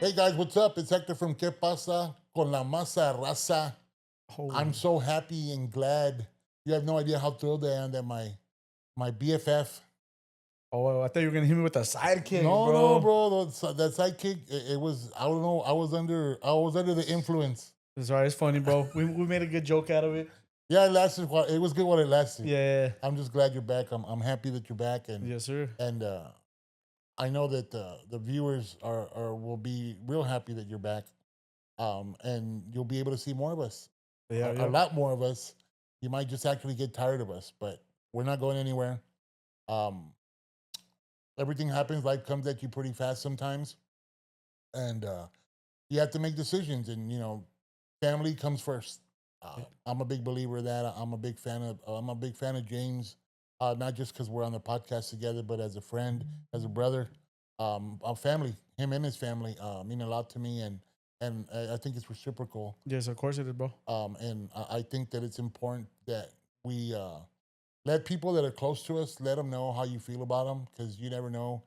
Hey guys, what's up? It's Hector from ¿Qué pasa con la masa raza? I'm Holy. so happy and glad. You have no idea how thrilled I am that my BFF. Oh, I thought you were gonna hit me with a sidekick, No, bro. bro. That sidekick. It was. I don't know. I was under the influence. It's alright. It's funny, bro. We made a good joke out of it. Yeah, it lasted. It was good while it lasted. Yeah. I'm just glad you're back. I'm happy that you're back, Yes, sir. and I know that the viewers are will be real happy that you're back. And you'll be able to see more of us. Yeah, A lot more of us. You might just actually get tired of us, but we're not going anywhere. Um, Everything happens. Life comes at you pretty fast sometimes, and you have to make decisions. And family comes first. I'm a big believer of that. I'm a big fan of. I'm a big fan of James, not just because we're on the podcast together, but as a friend, as a brother, a family. Him and his family mean a lot to me, and I think it's reciprocal. Yes, of course it is, bro. And I think that it's important that we let people that are close to us let them know how you feel about them, because you never know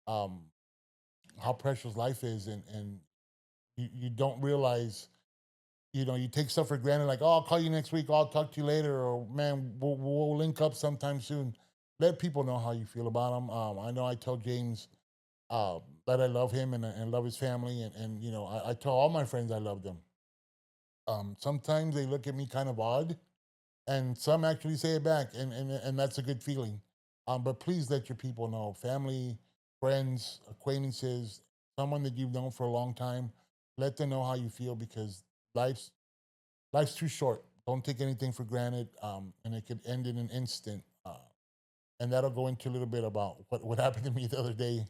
um, how precious life is, and you don't realize. You take stuff for granted, like, oh, I'll call you next week, I'll talk to you later, or man, we'll link up sometime soon. Let people know how you feel about them. I know I tell James that I love him and love his family, and I tell all my friends I love them. Sometimes they look at me kind of odd, and some actually say it back, and that's a good feeling. But please let your people know, family, friends, acquaintances, someone that you've known for a long time. Let them know how you feel, because life's life's too short. Don't take anything for granted, and it could end in an instant. And that'll go into a little bit about what happened to me the other day.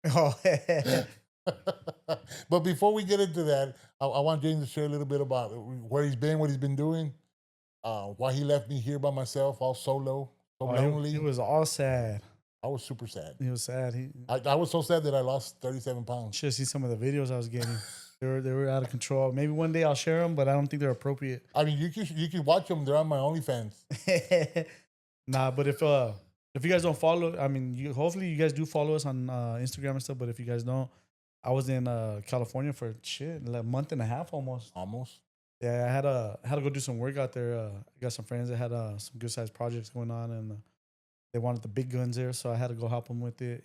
Oh, But before we get into that, I want James to share a little bit about where he's been, what he's been doing, why he left me here by myself, all solo, so lonely. He was all sad. I was super sad. He was sad. He I was so sad that I lost 37 pounds. should have seen some of the videos I was getting. They were out of control. Maybe one day I'll share them, but I don't think they're appropriate. I mean, you can watch them. They're on my OnlyFans. Nah, but if you guys don't follow, I mean, hopefully you guys do follow us on Instagram and stuff. But if you guys don't, I was in California for like a month and a half almost. Almost. Yeah, I had to go do some work out there. Got some friends that had some good sized projects going on, and they wanted the big guns there, so I had to go help them with it.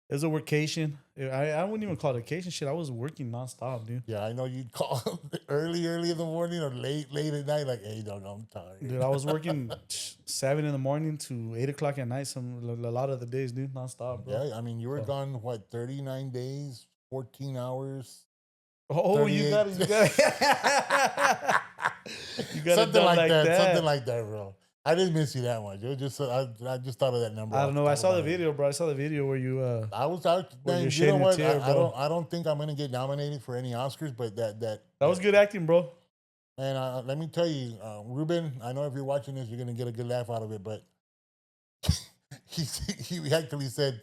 It was a workation. I wouldn't even call it a vacation. Shit, I was working nonstop, dude. Yeah, I know you'd call early in the morning or late at night, like, hey, dog, I'm tired. Dude, I was working 7 in the morning to 8 o'clock at night. A lot of the days, dude, nonstop, bro. Yeah, I mean, you were gone, what, 39 days, 14 hours? Oh, you 38. got it. You got Something it like that. that. Something like that, bro. I didn't miss you that much. It was just I just thought of that number. I don't know. I saw the video, bro. I saw the video where you I was out. Where Man, you're you know shedding a what? tear, bro. I don't think I'm gonna get nominated for any Oscars, but that was good acting, bro. And let me tell you, Ruben, I know if you're watching this, you're gonna get a good laugh out of it. But he actually said,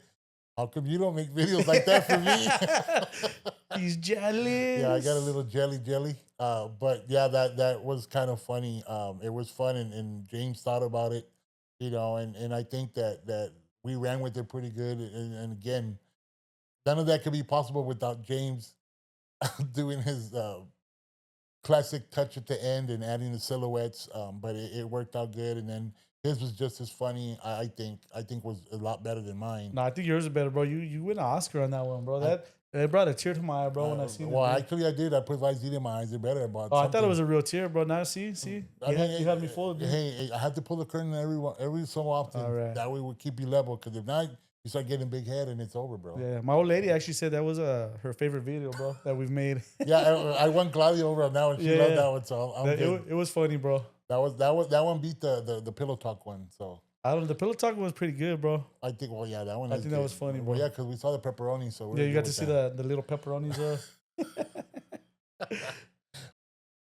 "How come you don't make videos like that for me?" He's jealous. Yeah, I got a little jelly. But yeah, that was kind of funny. It was fun, and James thought about it, and I think that we ran with it pretty good. And again, none of that could be possible without James doing his classic touch at the end and adding the silhouettes. But it worked out good, and then his was just as funny. I think was a lot better than mine. No, I think yours is better, bro. You win an Oscar on that one, bro. It brought a tear to my eye, bro, when I seen it. Well, actually, I did. I put Visine in my eyes. They're better about. Oh, I thought it was a real tear, bro. Now, see, you had me fooled, dude. Hey, I have to pull the curtain every so often. All right. That way we'll keep you level. Because if not, you start getting big head and it's over, bro. Yeah, my old lady actually said that was her favorite video, bro, that we've made. Yeah, I won Claudia over on that one. She loved that one, so I'm good. It was funny, bro. That one beat the pillow talk one. So the pillow talk was pretty good, bro. I think. Well, yeah, that one. I think that was funny, bro. Well, yeah, because we saw the pepperoni. So yeah, you got to see the little pepperonis.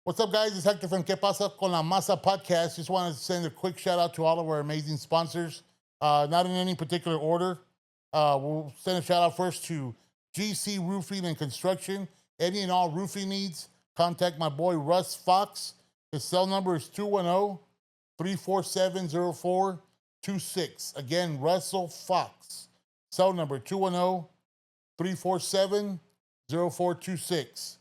What's up, guys? It's Hector from ¿Qué pasa con la masa podcast. Just wanted to send a quick shout out to all of our amazing sponsors. Not in any particular order. We'll send a shout out first to GC Roofing and Construction. Any and all roofing needs, contact my boy Russ Fox. His cell number is 210-347-0426. Again, Russell Fox. Cell number 347-0426.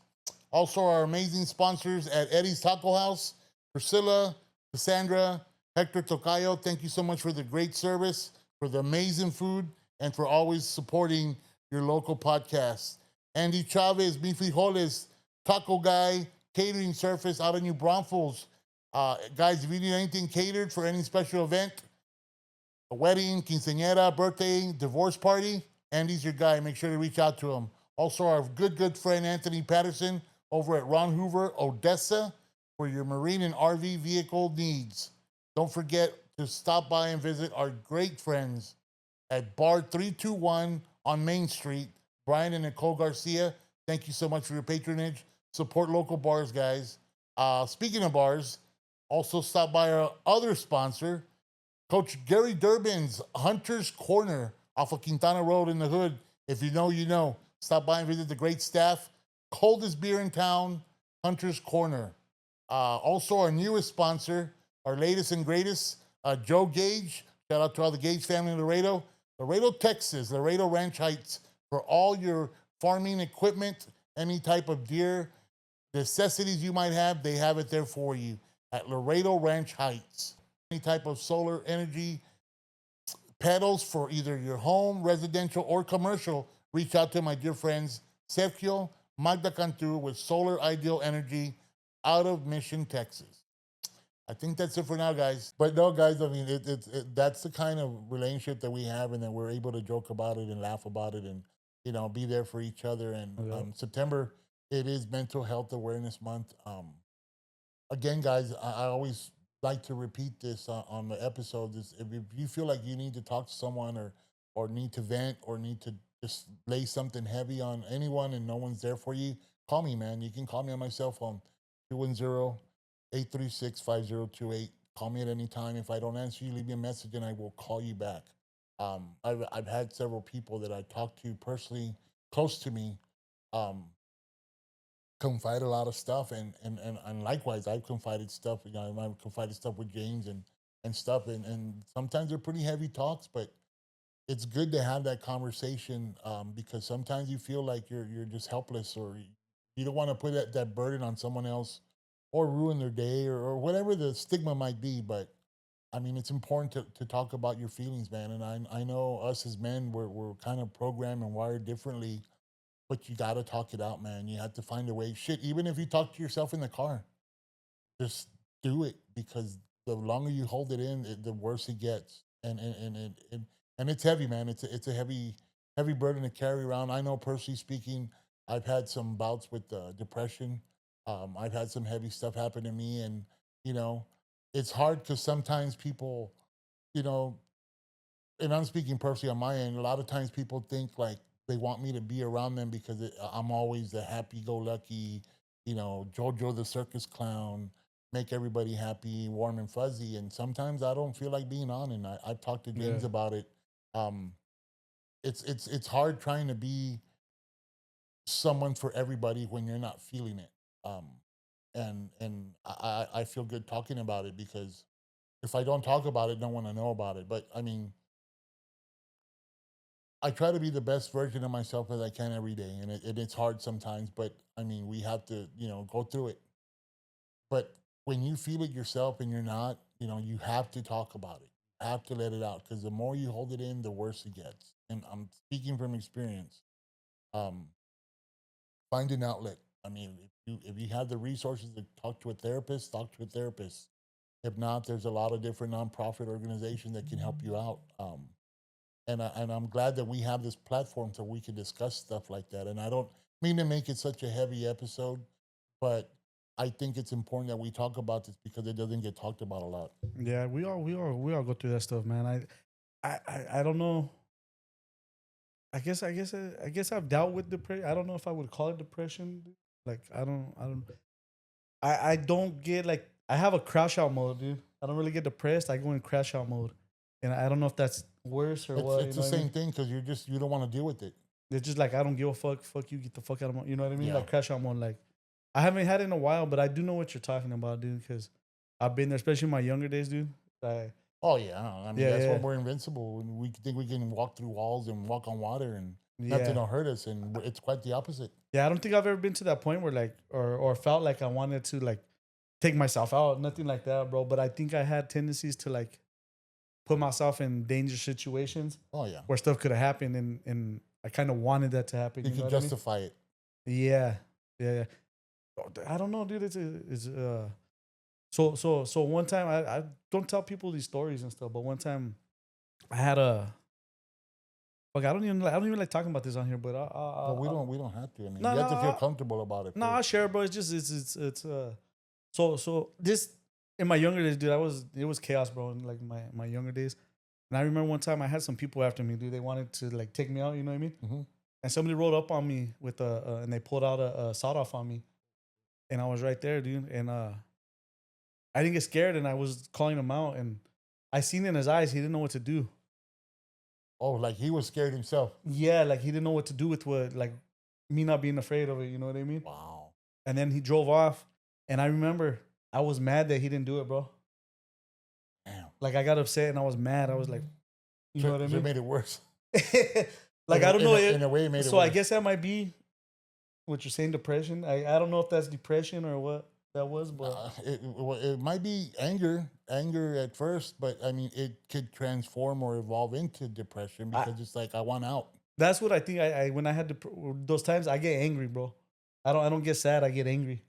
Also, our amazing sponsors at Eddie's Taco House, Priscilla, Cassandra, Hector Tocayo, thank you so much for the great service, for the amazing food, and for always supporting your local podcast. Andy Chavez, Mi Frijoles, Taco Guy, Catering Service out of New Braunfels. Guys, if you need anything catered for any special event, a wedding, quinceañera, birthday, divorce party, Andy's your guy. Make sure to reach out to him. Also, our good friend Anthony Patterson over at Ron Hoover, Odessa, for your marine and RV vehicle needs. Don't forget to stop by and visit our great friends at Bar 321 on Main Street. Brian and Nicole Garcia, thank you so much for your patronage. Support local bars, guys. Speaking of bars, also stop by our other sponsor, Coach Gary Durbin's Hunter's Corner off of Quintana Road in the hood. If you know, you know. Stop by and visit the great staff. Coldest beer in town, Hunter's Corner. Also, our newest sponsor, our latest and greatest, Joe Gage. Shout out to all the Gage family in Laredo. Laredo, Texas, Laredo Ranch Heights. For all your farming equipment, any type of deer necessities you might have, they have it there for you at Laredo Ranch Heights. Any type of solar energy panels for either your home, residential, or commercial, reach out to my dear friends Sergio Magda Cantu with Solar Ideal Energy out of Mission, Texas. I think that's it for now, guys. But no, guys, I mean, that's the kind of relationship that we have, and that we're able to joke about it and laugh about it, and be there for each other. And September, it is Mental Health Awareness Month. Again, guys, I always like to repeat this on the episodes. Is if you feel like you need to talk to someone, or need to vent, or need to just lay something heavy on anyone, and no one's there for you, call me, man. You can call me on my cell phone, 210-836-5028. Call me at any time. If I don't answer you, leave me a message and I will call you back. I've had several people that I talked to personally, close to me, confide a lot of stuff, and likewise I've confided stuff. I've confided stuff with James and stuff, and sometimes they're pretty heavy talks, but it's good to have that conversation, because sometimes you feel like you're just helpless, or you don't want to put that burden on someone else, or ruin their day, or whatever the stigma might be. But I mean, it's important to talk about your feelings, man. And I know us as men, we're kind of programmed and wired differently, but you got to talk it out, man. You have to find a way. Shit, even if you talk to yourself in the car, just do it, because the longer you hold it in, the worse it gets. And it's heavy, man. It's a heavy burden to carry around. I know, personally speaking, I've had some bouts with depression. I've had some heavy stuff happen to me, and you know, it's hard because sometimes people, you know, and I'm speaking personally on my end. A lot of times people think like they want me to be around them because I'm always the happy-go-lucky, JoJo the circus clown, make everybody happy, warm and fuzzy. And sometimes I don't feel like being on. And I've talked to Yeah. James about it. Um, it's hard trying to be someone for everybody when you're not feeling it. And I feel good talking about it, because if I don't talk about it, no one will know about it. But I mean, I try to be the best version of myself as I can every day, and it's hard sometimes. But I mean, we have to, go through it. But when you feel it yourself and you're not, you have to talk about it. You have to let it out, because the more you hold it in, the worse it gets. And I'm speaking from experience. Um, find an outlet. I mean, if you have the resources to talk to a therapist, talk to a therapist. If not, there's a lot of different nonprofit organizations that can help you out. And I'm glad that we have this platform so we can discuss stuff like that. And I don't mean to make it such a heavy episode, but I think it's important that we talk about this because it doesn't get talked about a lot. Yeah, we all go through that stuff, man. I don't know. I guess I've dealt with depression. I don't know if I would call it depression. Like I don't get like I have a crash out mode, dude. I don't really get depressed. I go in crash out mode, and I don't know if that's worse or It's what. it's You the know what I same mean? thing because you don't want to deal with it. It's just like I don't give a fuck. Fuck you. Get the fuck out of my. You know what I mean? Yeah. Like crash out mode. Like I haven't had it in a while, but I do know what you're talking about, dude. Because I've been there, especially in my younger days, dude. I, Oh yeah. I mean yeah, that's yeah, when we're invincible. When we think we can walk through walls and walk on water, and Yeah. Nothing will hurt us, and it's quite the opposite. Yeah, I don't think I've ever been to that point where like or felt like I wanted to like take myself out, nothing like that, bro. But I think I had tendencies to like put myself in dangerous situations Oh yeah, where stuff could have happened, and I kind of wanted that to happen. you You know can what I mean? justify it. Yeah, yeah, yeah. Oh, I don't know, dude. It's so one time I don't tell people these stories and stuff, but one time I had a fuck. I don't even like talking about this on here, but But we don't have to. I mean, no you have to feel no comfortable about it no I first. share, bro. It's just it's so this in my younger days, dude. It was chaos, bro. In like my younger days, and I remember one time I had some people after me, dude. They wanted to like take me out. You know what I mean? Hmm. And somebody rolled up on me with and they pulled out a sawed off on me, and I was right there, dude. And I didn't get scared, and I was calling him out, and I seen in his eyes he didn't know what to do. Oh, like he was scared himself. Yeah, like he didn't know what to do with what like me not being afraid of it. You know what I mean? Wow. And then he drove off, and I remember I was mad that he didn't do it, bro. Damn. Like I got upset and I was mad. I was like, you know what I So it mean? made it worse. Like I don't know. In a way, it made it So I worse. guess that might be what you're saying, depression. I don't know if that's depression or what that was, but It might be anger at first, but I mean, it could transform or evolve into depression I, because it's like I want out. that's what I think. I when I had those times, I get angry, bro. I don't get sad. I get angry.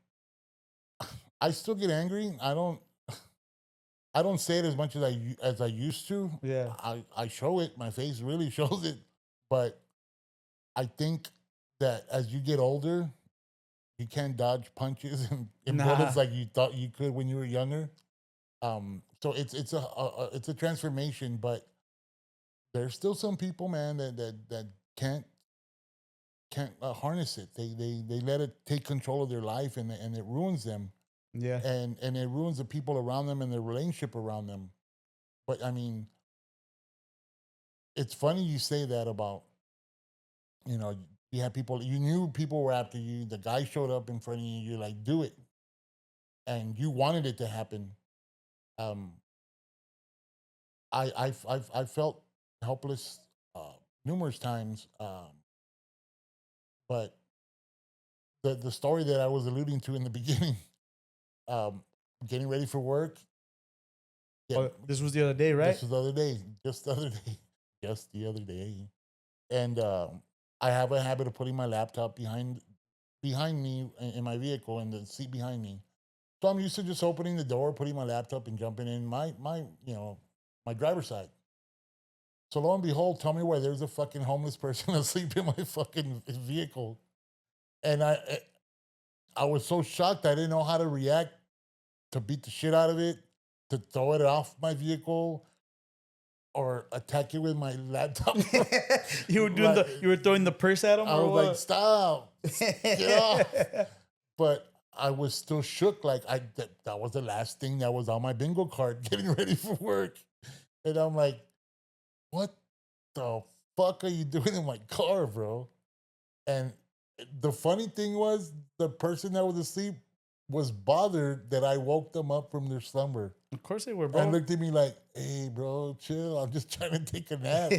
I still get angry. I don't say it as much as I used to. Yeah, I show it. My face really shows it, but I think that as you get older, you can't dodge punches and nah. bullets like you thought you could when you were younger. So it's a transformation, but there's still some people, man, that can't harness it. They let it take control of their life, and it ruins them, Yeah. and it ruins the people around them and their relationship around them. But I mean, it's funny you say that about, you know, you had people, you knew people were after you. The guy showed up in front of you. You're like, do it, and you wanted it to happen. Um, I felt helpless numerous times, but the story that I was alluding to in the beginning, um, getting ready for work. Yeah, Oh, this was the other day, right? this was the other day, just the other day, just the other day, and I have a habit of putting my laptop behind me in my vehicle in the seat behind me. So I'm used to just opening the door, putting my laptop, and jumping in my my driver's side. So lo and behold, tell me why there's a fucking homeless person asleep in my fucking vehicle, and I was so shocked I didn't know how to react, to beat the shit out of it, to throw it off my vehicle, or attack it with my laptop. You were doing Like, you were throwing the purse at him I or was like, what? stop, get off. But I was still shook. Like that was the last thing that was on my bingo card, getting ready for work. And I'm like, what the fuck are you doing in my car, bro? And the funny thing was, the person that was asleep was bothered that I woke them up from their slumber Of course they were, and bro. looked at me like, hey, bro, chill. I'm just trying to take a nap.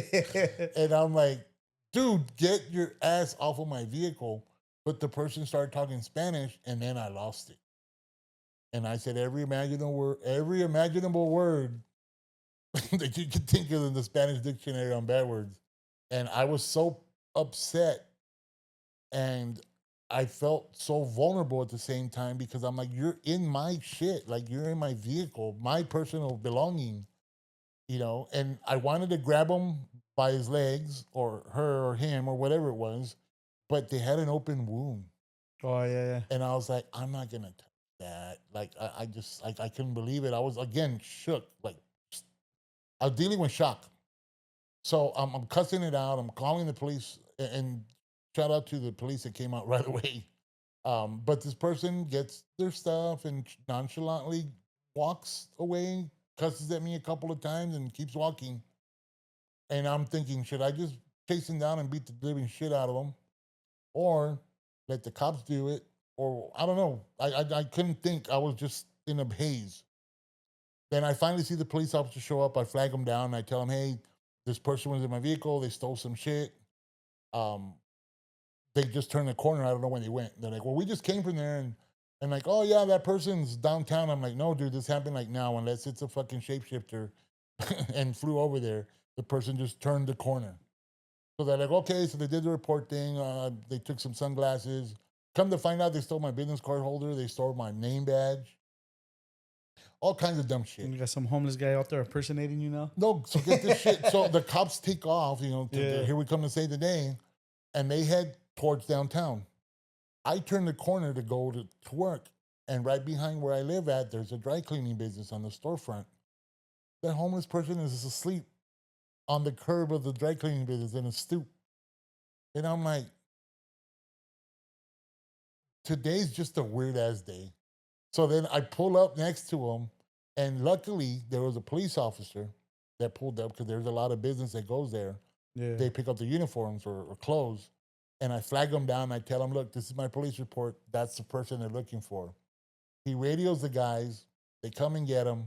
And I'm like, dude, get your ass off of my vehicle. But the person started talking Spanish, and then I lost it. And I said every imaginable word that you could think of in the Spanish dictionary on bad words. And I was so upset, and I felt so vulnerable at the same time because I'm like, you're in my shit, like you're in my vehicle, my personal belonging, And I wanted to grab him by his legs, or her or him or whatever it was, but they had an open wound, Oh yeah, yeah. and I was like, I'm not gonna touch that. Like I just like I couldn't believe it. I was again shook, like I was dealing with shock. So I'm cussing it out. I'm calling the police, and shout out to the police that came out right away. But this person gets their stuff and nonchalantly walks away, cusses at me a couple of times, and keeps walking. And I'm thinking, should I just chase him down and beat the living shit out of him, or let the cops do it, or I don't know. I couldn't think. I was just in a haze. Then I finally see the police officer show up. I flag him down. And I tell him, hey, this person was in my vehicle. They stole some shit. Um, they just turned the corner. I don't know when they went. They're like, well, we just came from there and like, oh yeah, that person's downtown. I'm like, no, dude, this happened like now, unless it's a fucking shapeshifter and flew over there. The person just turned the corner. So they're like, okay, so they did the report thing. They took some sunglasses. Come to find out, they stole my business card holder. They stole my name badge. All kinds of dumb shit. And you got some homeless guy out there impersonating you now. No, so get this shit. So the cops take off, Yeah. here we come to save the day, and they head towards downtown. I turn the corner to go to work, and right behind where I live at, there's a dry cleaning business on the storefront. That homeless person is asleep on the curb of the dry cleaning business in a stoop. And I'm like, today's just a weird ass day. So then I pull up next to him, and luckily there was a police officer that pulled up because there's a lot of business that goes there. Yeah. They pick up the uniforms or clothes, and I flag them down. I tell them, look, this is my police report. That's the person they're looking for. He radios the guys. They come and get him,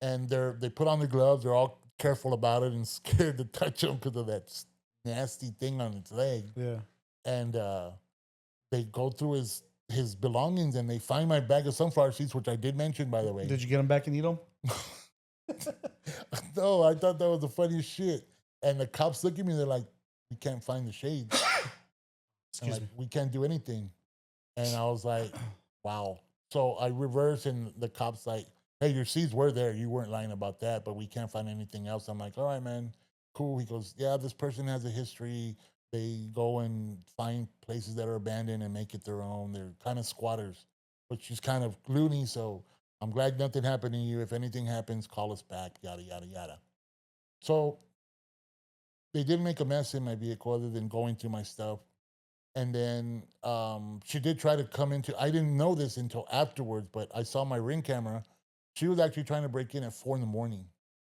and they put on the gloves. They're all careful about it and scared to touch him because of that nasty thing on its leg. Yeah. And they go through his belongings, and they find my bag of sunflower seeds, which I did mention, by the way. Did you get him back and eat them? No, I thought that was the funniest shit. And the cops look at me, they're like, we can't find the shades. Excuse me. We can't do anything. And I was like, wow. So I reverse, and the cops like, hey, your seeds were there. You weren't lying about that, but we can't find anything else. I'm like, all right, man, cool. He goes, yeah, this person has a history. They go and find places that are abandoned and make it their own. They're kind of squatters, which is kind of loony. So I'm glad nothing happened to you. If anything happens, call us back, yada, yada, yada. So they didn't make a mess in my vehicle other than going through my stuff. And then she did try to come into, I didn't know this until afterwards, but I saw my Ring camera. She was actually trying to break in at 4 a.m.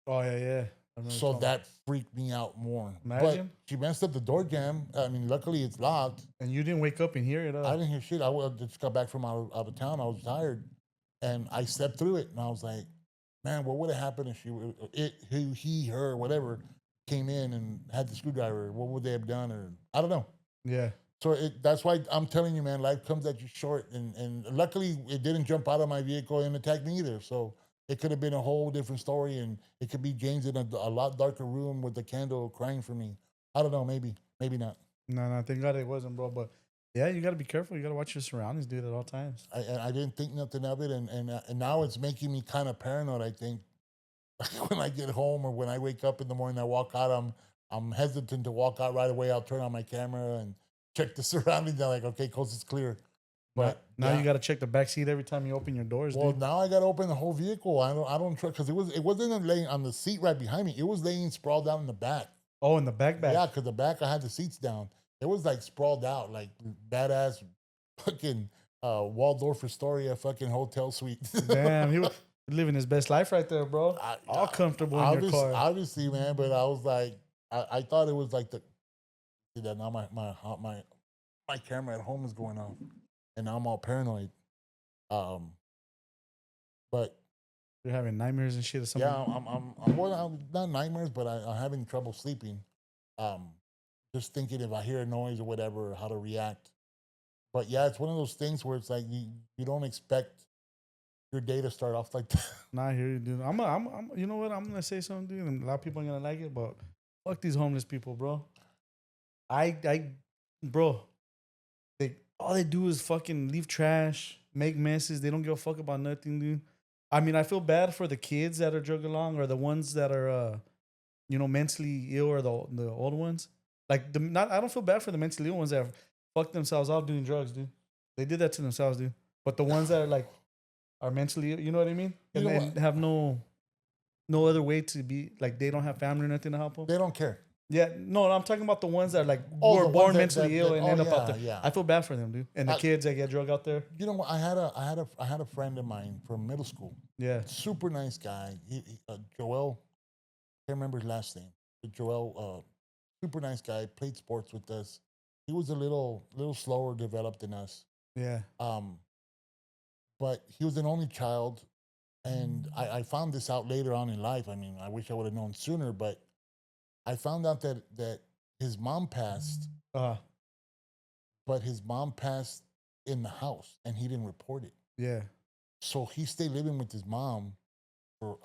Oh yeah. So that freaked me out more. Imagine. But she messed up the door jam. I mean, luckily it's locked. And you didn't wake up and hear it. I didn't hear shit. I just got back from out of town. I was tired. And I slept through it. And I was like, man, what would have happened if he, her, whatever, came in and had the screwdriver? What would they have done? Or I don't know. Yeah. So that's why I'm telling you, man, life comes at you short. And luckily it didn't jump out of my vehicle and attack me either. So it could have been a whole different story. And it could be James in a lot darker room with the candle crying for me. I don't know. Maybe not. No, thank God it wasn't, bro. But yeah, you got to be careful. You got to watch your surroundings, dude, at all times. I didn't think nothing of it. And now it's making me kind of paranoid, I think. When I get home or when I wake up in the morning, I walk out, I'm hesitant to walk out right away. I'll turn on my camera and check the surroundings. I'm like, okay, coast is clear. But now you got to check the back seat every time you open your doors. Well, dude. now I got to open the whole vehicle. I don't trust because it wasn't laying on the seat right behind me. It was laying sprawled out in the back. Oh, in the back. Yeah, because the back I had the seats down. It was like sprawled out, like badass fucking Waldorf Astoria fucking hotel suite. Damn, he was living his best life right there, bro. All comfortable in your car. Obviously, man. But I was like, I thought it was like see that now my camera at home is going off, and now I'm all paranoid. But you're having nightmares and shit or something. Yeah, I'm not nightmares, but I'm having trouble sleeping. Just thinking if I hear a noise or whatever, how to react. But yeah, it's one of those things where it's like you don't expect your day to start off like that. Nah, I hear you, dude. I'm you know what? I'm gonna say something, dude. And a lot of people ain't gonna like it, but fuck these homeless people, bro. Bro, all they do is fucking leave trash, make messes. They don't give a fuck about nothing, dude. I mean, I feel bad for the kids that are drug along or the ones that are, mentally ill or the old ones. Like I don't feel bad for the mentally ill ones that fuck themselves off doing drugs, dude. They did that to themselves, dude. But the ones that are mentally ill, you know what I mean? And have no other way to be, like, they don't have family or nothing to help them. They don't care. Yeah, no, I'm talking about the ones that were born mentally ill and end up out there. Yeah. I feel bad for them, dude. And the kids that get drug out there. You know what? I had a friend of mine from middle school. Yeah. Super nice guy. Joel, can't remember his last name. But Joel, super nice guy. Played sports with us. He was a little slower developed than us. Yeah. But he was an only child, and I found this out later on in life. I mean, I wish I would have known sooner, but I found out that his mom passed, Uh, but his mom passed in the house and he didn't report it. yeah. So he stayed living with his mom for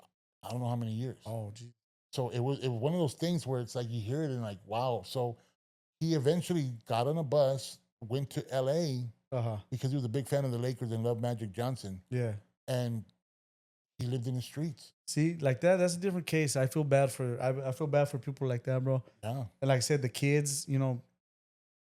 I don't know how many years. Oh, geez. So it was one of those things where it's like you hear it and like, wow. So he eventually got on a bus, went to LA Uh-huh. because he was a big fan of the Lakers and loved Magic Johnson. Yeah. And he lived in the streets. See, like that's a different case. I feel bad for I feel bad for people like that, bro. Yeah. And like I said, the kids, and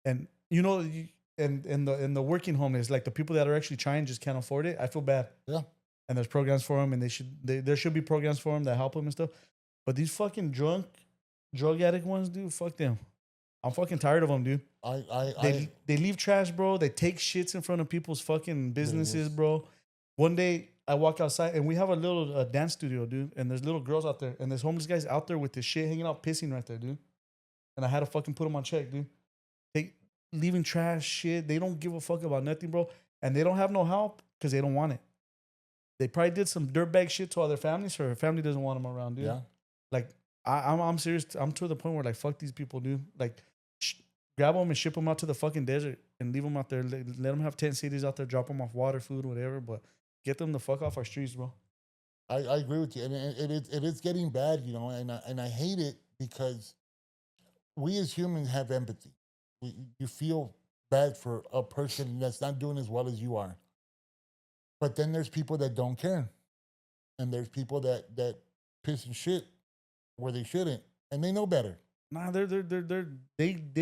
and in the working homeless, like the people that are actually trying just can't afford it. I feel bad. Yeah. And there's programs for them, and there should be programs for them that help them and stuff. But these fucking drug addict ones, dude, fuck them. I'm fucking tired of them, dude. They leave trash, bro. They take shits in front of people's fucking businesses, bro. One day I walk outside and we have a little dance studio, dude. And there's little girls out there, and there's homeless guys out there with this shit hanging out, pissing right there, dude. And I had to fucking put them on check, dude. They leaving trash shit. They don't give a fuck about nothing, bro. And they don't have no help because they don't want it. They probably did some dirtbag shit to other families, so her family doesn't want them around, dude. Yeah. Like I'm serious. I'm to the point where like fuck these people, dude. Like grab them and ship them out to the fucking desert and leave them out there. Let them have tent cities out there. Drop them off water, food, whatever. But get them the fuck off our streets, bro. I agree with you, and it is getting bad, and I hate it because we as humans have empathy. You feel bad for a person that's not doing as well as you are, but then there's people that don't care, and there's people that piss and shit where they shouldn't, and they know better. Nah, they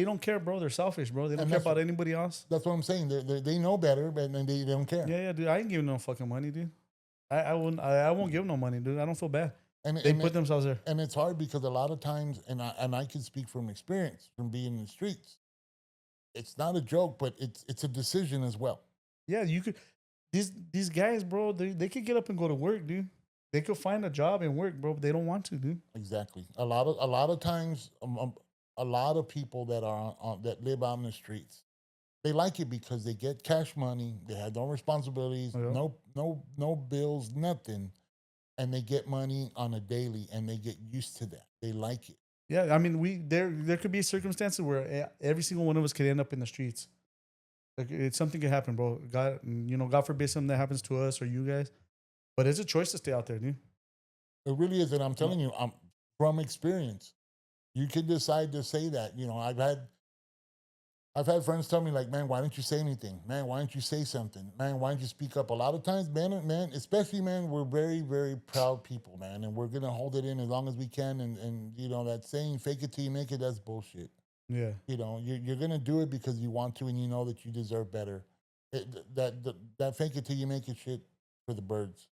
don't care, bro. They're selfish, bro. They don't care about anybody else. That's what I'm saying. They know better, but then they don't care. Yeah, dude. I ain't giving no fucking money, dude. I won't give them no money, dude. I don't feel bad. They put themselves there. And it's hard because a lot of times, and I can speak from experience from being in the streets. It's not a joke, but it's a decision as well. Yeah, you could. These guys, bro, they could get up and go to work, dude. They could find a job and work, bro, but they don't want to, dude. Exactly. A lot of times, a lot of people that are that live out in the streets, they like it because they get cash money. They have no responsibilities, no bills, nothing, and they get money on a daily, and they get used to that. They like it. Yeah, I mean, there could be circumstances where every single one of us could end up in the streets. Like it's something could happen, bro. God forbid something that happens to us or you guys. But it's a choice to stay out there, dude. It really is, and I'm telling you, I'm from experience. You can decide to say that. I've had friends tell me like, man, why don't you say anything? Man, why don't you say something? Man, why don't you speak up? A lot of times, man, especially man, we're very, very proud people, man, and we're gonna hold it in as long as we can. And that saying, "Fake it till you make it," that's bullshit. Yeah. You're gonna do it because you want to, and you know that you deserve better. That fake it till you make it shit for the birds.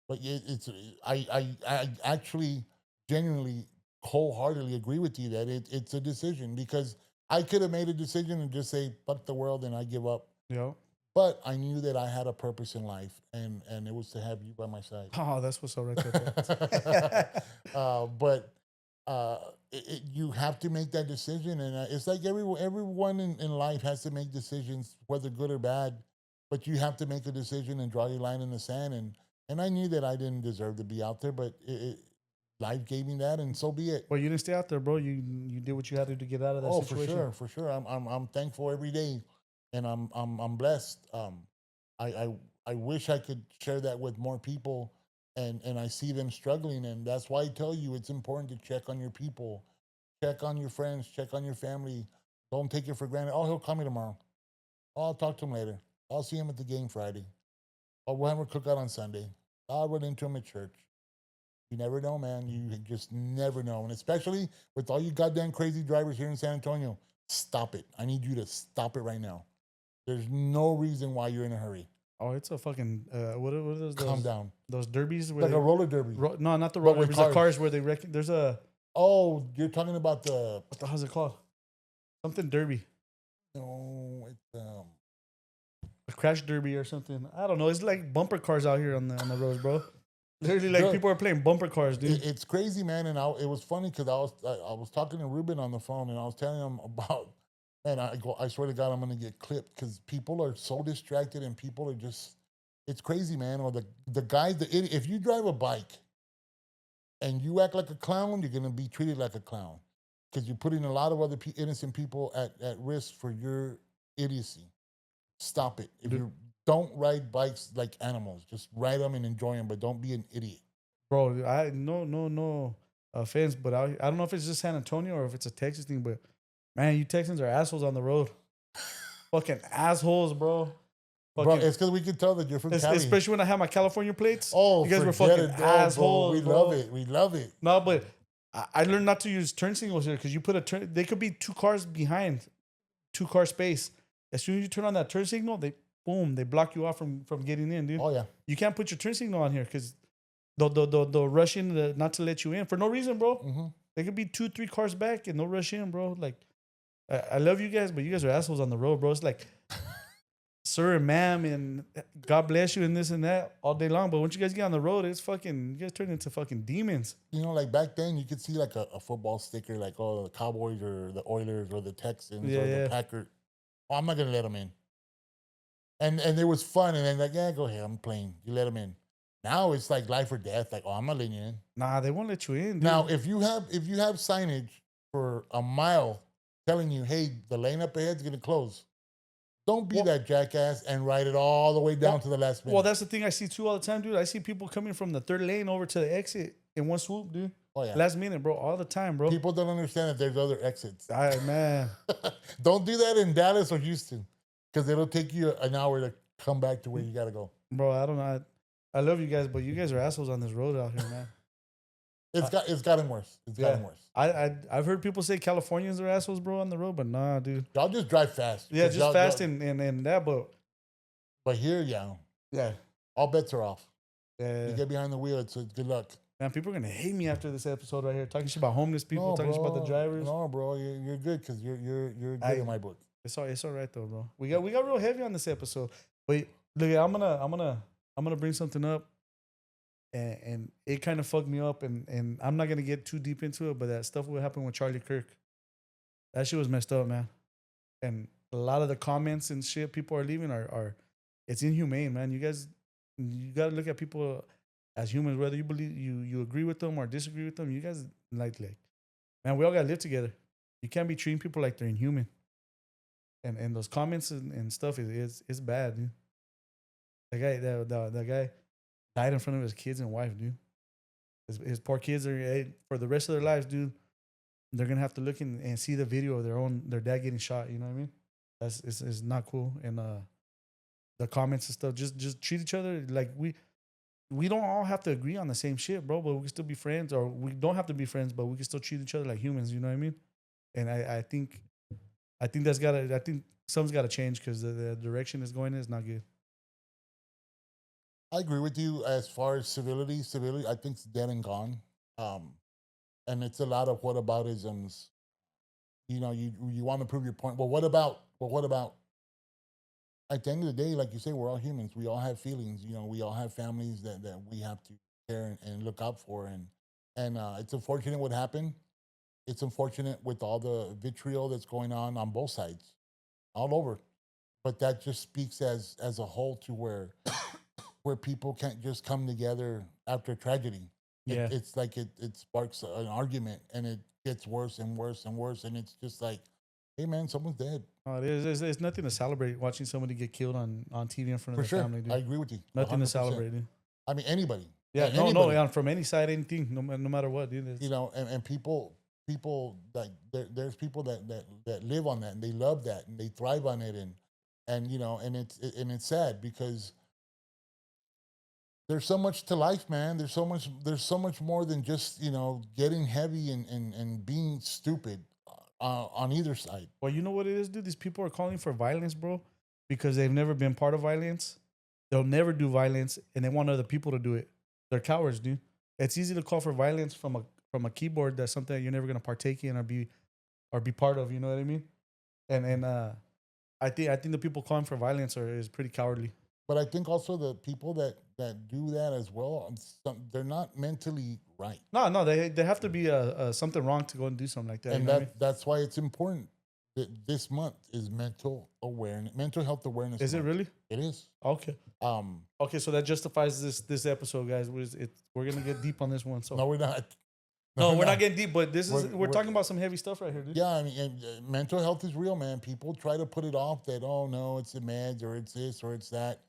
But I actually genuinely wholeheartedly agree with you that it's a decision because I could have made a decision and just say fuck the world and I give up. Yeah. But I knew that I had a purpose in life, and it was to have you by my side. Oh, that's what's up right there. But you have to make that decision, and it's like everyone in life has to make decisions, whether good or bad. But you have to make a decision and draw your line in the sand. And I knew that I didn't deserve to be out there, but life gave me that, and so be it. Well, you didn't stay out there, bro. You did what you had to do to get out of that situation. For sure. I'm thankful every day, and I'm blessed. I wish I could share that with more people, and I see them struggling, and that's why I tell you it's important to check on your people, check on your friends, check on your family. Don't take it for granted. Oh, he'll call me tomorrow. Oh, I'll talk to him later. I'll see him at the game Friday. Oh, we'll have a cookout on Sunday. I'll run into him at church. You never know, man. You just never know. And especially with all you goddamn crazy drivers here in San Antonio, stop it. I need you to stop it right now. There's no reason why you're in a hurry. Oh, it's a fucking, what are those? Calm down. Those derbies? Like a roller derby. No, not the roller derbies. The cars where they there's a... Oh, you're talking about the... What the hell's it called? Something derby. No, it's... A crash derby or something. I don't know. It's like bumper cars out here on the roads, bro. Literally, like people are playing bumper cars, dude. It's crazy, man. And it was funny because I was talking to Ruben on the phone, and I was telling him about, man, I swear to God, I'm gonna get clipped because people are so distracted, and people are just, it's crazy, man. Or the guys, if you drive a bike and you act like a clown, you're gonna be treated like a clown. because you're putting a lot of other innocent people at risk for your idiocy. Stop it. If you don't ride bikes like animals, just ride them and enjoy them, but don't be an idiot. Bro, I no offense, but I don't know if it's just San Antonio or if it's a Texas thing, but man, you Texans are assholes on the road. Fucking assholes, bro. Bro, it's because we can tell that you're from Cali. Especially when I have my California plates. Oh, you guys were fucking assholes. Bro. We love it. We love it. No, but I learned not to use turn signals here because you put a turn. They could be 2 cars behind, 2-car space. As soon as you turn on that turn signal, they block you off from getting in, dude. Oh yeah. You can't put your turn signal on here because they'll rush in not to let you in for no reason, bro. Mm-hmm. They could be 2-3 cars back and they'll rush in, bro. Like, I love you guys, but you guys are assholes on the road, bro. It's like, sir and ma'am, and God bless you and this and that all day long. But once you guys get on the road, it's fucking, you guys turn into fucking demons. You know, like back then, you could see like a football sticker, like, oh, the Cowboys or the Oilers or the Texans or the Packers. Oh, I'm not gonna let them in. And it was fun, and then like, yeah, go ahead, I'm playing. You let them in. Now it's like life or death. Like, oh, I'm not letting you in. Nah, they won't let you in, dude. Now, if you have signage for a mile telling you, hey, the lane up ahead is gonna close, don't be that jackass and ride it all the way down to the last minute. Well, that's the thing I see too all the time, dude. I see people coming from the 3rd lane over to the exit in one swoop, dude. Oh yeah, last minute, bro, all the time, bro. People don't understand that there's other exits. Man, don't do that in Dallas or Houston, because it'll take you an hour to come back to where you gotta go. Bro, I don't know. I love you guys, but you guys are assholes on this road out here, man. It's gotten worse. It's gotten worse. I've heard people say Californians are assholes, bro, on the road, but nah, dude. Y'all just drive fast. Yeah, just fast and that, but here, yeah, all bets are off. Yeah, you get behind the wheel, it's good luck. Man, people are gonna hate me after this episode right here, talking shit about homeless people, talking shit about the drivers. No, bro, you're good because you're good in my book. It's all right though, bro. We got real heavy on this episode. But look, I'm gonna bring something up, and it kind of fucked me up, and I'm not gonna get too deep into it, but that stuff what happened with Charlie Kirk, that shit was messed up, man. And a lot of the comments and shit people are leaving are it's inhumane, man. You gotta look at people as humans, whether you believe you agree with them or disagree with them. You guys like man, we all gotta live together. You can't be treating people like they're inhuman. And those comments and stuff is bad, dude. That guy died in front of his kids and wife, dude. His poor kids are for the rest of their lives, dude. They're gonna have to look and see the video of their dad getting shot. You know what I mean? It's not cool. And the comments and stuff, just treat each other like we don't all have to agree on the same shit, bro. But we can still be friends, or we don't have to be friends, but we can still treat each other like humans. You know what I mean? And I think something's gotta change because the direction it's going is not good. I agree with you as far as civility. I think it's dead and gone. And it's a lot of whataboutisms. You know, you want to prove your point. Well, what about? At the end of the day, like you say, we're all humans. We all have feelings. You know, we all have families that we have to care and look out for. And it's unfortunate what happened. It's unfortunate with all the vitriol that's going on both sides, all over. But that just speaks as a whole to where people can't just come together after tragedy. Yeah. It's like it sparks an argument, and it gets worse and worse and worse. And it's just like, hey, man, someone's dead. Oh, there's nothing to celebrate watching somebody get killed on TV in front of their family, dude. I agree with you. Nothing 100%. To celebrate, dude. I mean, anybody. Yeah, no, from any side, anything, no matter what, dude. You know, and people like there's people that live on that, and they love that, and they thrive on it, and you know, and it's sad because there's so much to life, man. There's so much more than just, you know, getting heavy and being stupid on either side. Well, you know what it is, dude? These people are calling for violence, bro, because they've never been part of violence. They'll never do violence, and they want other people to do it. They're cowards, dude. It's easy to call for violence from a keyboard. That's something that you're never gonna partake in or be part of. You know what I mean? And I think the people calling for violence is pretty cowardly. But I think also the people that do that as well, they're not mentally right. No, they have to be something wrong to go and do something like that. And that's why it's important that this month is mental health awareness. Is month. It really? It is. Okay. Okay, so that justifies this episode, guys. We're gonna get deep on this one. So no, we're not. No, we're no. not getting deep, but this is we're We're talking about some heavy stuff right here, dude. yeah. I mean, and, mental health is real, man. People try to put it off that oh no, it's the meds or it's this or it's that.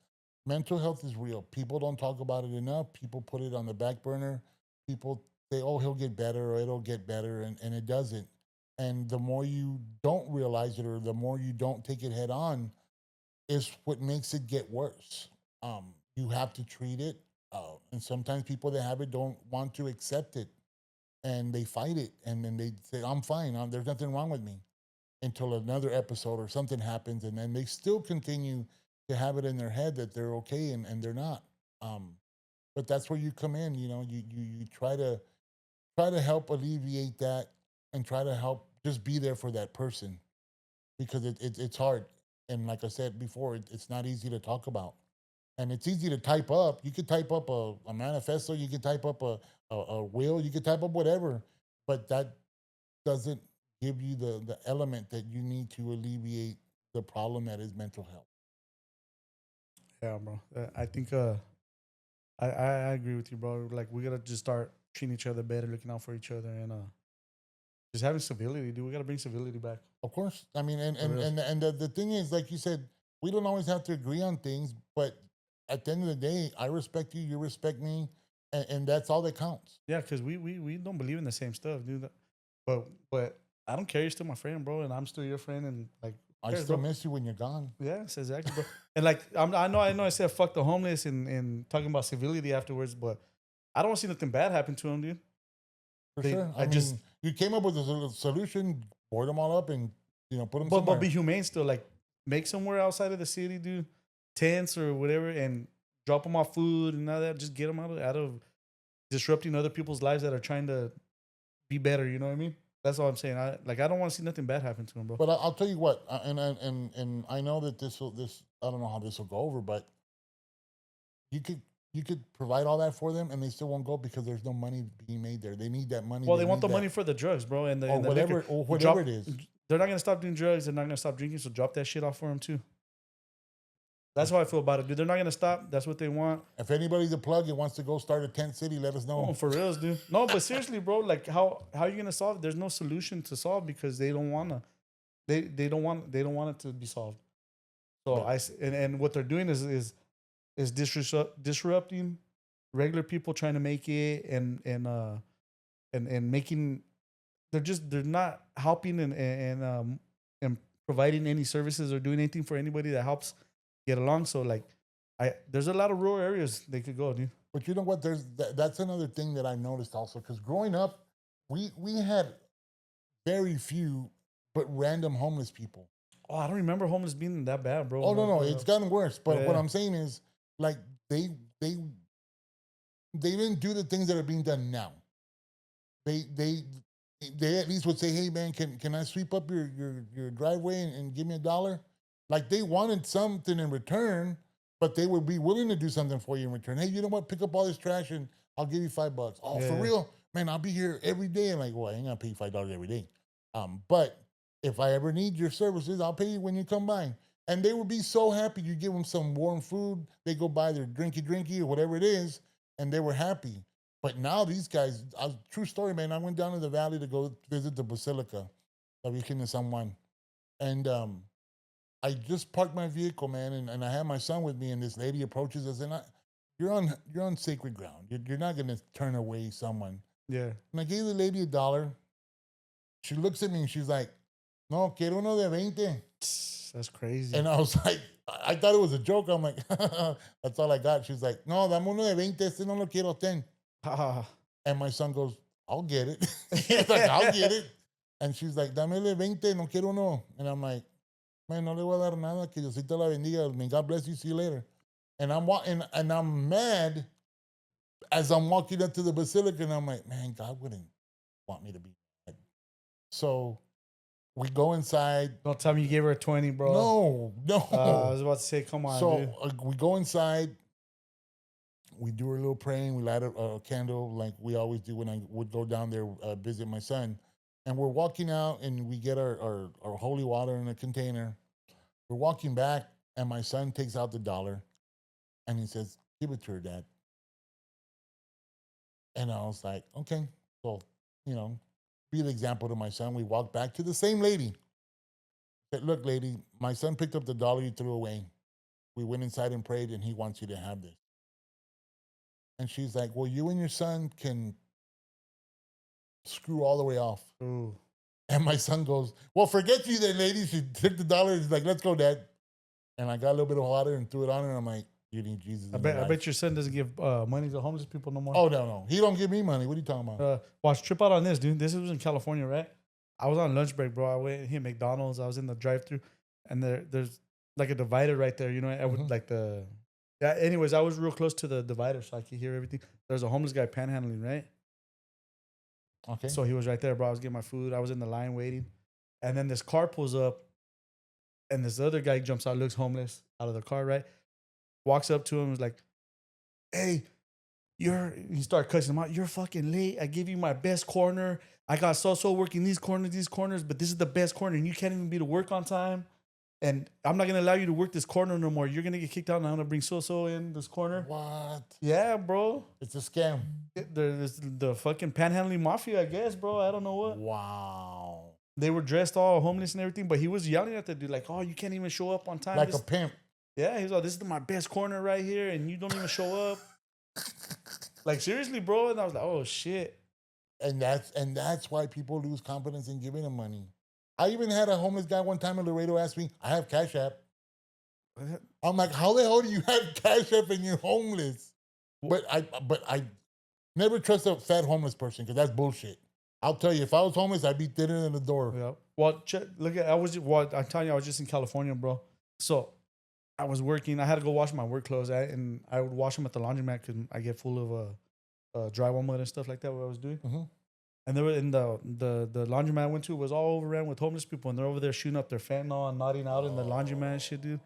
Mental health is real. People don't talk about it enough. People put it on the back burner. People say, oh, he'll get better or it'll get better, and it doesn't. And the more you don't realize it or the more you don't take it head on, is what makes it get worse. You have to treat it. And sometimes people that have it don't want to accept it and they fight it. And then they say, I'm fine. There's nothing wrong with me until another episode or something happens. And then they still continue to have it in their head that they're okay and they're not. Um, but that's where you come in. You know, you try to help alleviate that and try to help just be there for that person because it's hard. And like I said before, it's not easy to talk about. And it's easy to type up. You could type up a manifesto, you could type up a will, you could type up whatever, but that doesn't give you the element that you need to alleviate the problem that is mental health. Yeah, bro. I think I agree with you, bro. Like we gotta just start treating each other better, looking out for each other, and just having civility, dude. We gotta bring civility back. Of course. I mean, For real. and the thing is, like you said, we don't always have to agree on things, but at the end of the day, I respect you, you respect me, and that's all that counts. Yeah, because we don't believe in the same stuff, dude. But I don't care. You're still my friend, bro, and I'm still your friend, and like I cares, still bro. miss you when you're gone. Yes, exactly, bro. And like I know I said fuck the homeless and talking about civility afterwards, but I don't see nothing bad happen to them, dude. For They sure. I I mean, just you came up with a solution, board them all up, and put them but somewhere. be humane still. Like make somewhere outside of the city, dude, tents or whatever, and drop them off food and all that. Just get them out of disrupting other people's lives that are trying to be better. You know what I mean? That's all I'm saying. I don't want to see nothing bad happen to them, bro. But I'll tell you what, and I know that this I don't know how this will go over, but you could provide all that for them, and they still won't go because there's no money being made there. They need that money. Well, they want need the that, money for the drugs, bro, and or the whatever, liquor. or You whatever drop, it is. they're not gonna stop doing drugs. They're not gonna stop drinking. So drop that shit off for them too. That's how I feel about it, dude. They're not gonna stop. That's what they want. If anybody's a plug and wants to go start a tent city, let us Oh, know. for reals, dude. No, but seriously, bro. Like, how are you gonna solve it? There's no solution to solve because they don't wanna. They don't want it to be solved. So But and what they're doing is disrupting regular people trying to make it and making they're not helping and providing any services or doing anything for anybody that helps get along. So like there's a lot of rural areas they could go, dude. but you know what? That's another thing that I noticed also because growing up, we had very few but random homeless people. Oh, I don't remember homeless being that bad, bro. Oh no, no, Like, it's gotten worse. But what yeah. I'm saying is, like they they they didn't do the things that are being done now. They they they at least would say, "Hey man, can I sweep up your driveway and give me $1?" Like they wanted something in return, but they would be willing to do something for you in return. Hey, you know what? Pick up all this trash and I'll give you $5. Oh, for Yeah. real, man? I'll be here every day. I'm like, well, I ain't gonna pay you $5 every day. But if I ever need your services, I'll pay you when you come by. And they would be so happy. You give them some warm food, they go buy their drinky or whatever it is, and they were happy. But now these guys, true story, man. I went down to the valley to go visit the Basilica, la Virgen de San Juan, and I just parked my vehicle, man, and I had my son with me, and this lady approaches us, and you're on sacred ground. You're not gonna turn away someone. Yeah. And I gave the lady $1. She looks at me and she's like, "No, quiero uno de 20." That's crazy. And I was like, I thought it was a joke. I'm like, that's all I got. She's like, "No, dame uno de 20. Este no lo quiero, ten." And my son goes, "I'll get it." He's like, "I'll get it." And she's like, "Dámele 20, no quiero uno." And I'm like, "Man, no le voy a dar nada. Que Diosito la bendiga. May God bless you. See you later." And I'm walking, and I'm mad as I'm walking up to the basilica, and I'm like, "Man, God wouldn't want me to be mad." So we go inside. Don't tell me you gave her a 20, bro. No, no. I was about to say, come on, dude. So we go inside. We do a little praying. We light a candle like we always do when I would go down there visit my son. And we're walking out, and we get our holy water in a container. We're walking back, and my son takes out the $1, and he says, "Give it to her, Dad." And I was like, "Okay." So you know, be the example to my son. We walked back to the same lady. Said, look, lady, my son picked up the dollar you threw away. We went inside and prayed, and he wants you to have this. And she's like, well, you and your son can screw all the way off. Ooh. And my son goes, well, forget you then, lady. She took the dollar. He's like, let's go, Dad. And I got a little bit of water and threw it on her. And I'm like, you need Jesus. I bet your son doesn't give money to homeless people no more. Oh, no. He don't give me money. What are you talking about? Watch, trip out on this, dude. This was in California, right? I was on lunch break, bro. I went here McDonald's. I was in the drive-thru, and there's like a divider right there. You know, I would like the. Yeah. Anyways, I was real close to the divider, so I could hear everything. There's a homeless guy panhandling, right? Okay. So he was right there, bro. I was getting my food. I was in the line waiting, and then this car pulls up, and this other guy jumps out, looks homeless out of the car, right? Walks up to him, is like, "Hey, he started cussing him out. You're fucking late. I give you my best corner. I got so working these corners, but this is the best corner, and you can't even be to work on time. And I'm not gonna allow you to work this corner no more. You're gonna get kicked out, and I'm gonna bring so in this corner." What? Yeah, bro. It's a scam. There's the fucking panhandling mafia, I guess, bro. I don't know what. Wow. They were dressed all homeless and everything, but he was yelling at the dude like, "Oh, you can't even show up on time." Like a pimp. Yeah, he was like, "This is my best corner right here, and you don't even show up." Like, seriously, bro. And I was like, "Oh shit." And that's why people lose confidence in giving them money. I even had a homeless guy one time in Laredo ask me, I have Cash App. I'm like, how the hell do you have Cash App and you're homeless? But I never trust a fat homeless person because that's bullshit. I'll tell you, if I was homeless, I'd be thinner than the door. Yeah. Well, I'm telling you, I was just in California, bro. So I was working. I had to go wash my work clothes, and I would wash them at the laundromat because I get full of drywall mud and stuff like that. What I was doing, and they were in the laundromat I went to was all overran with homeless people, and they're over there shooting up their fentanyl and nodding out in the laundromat and shit, dude.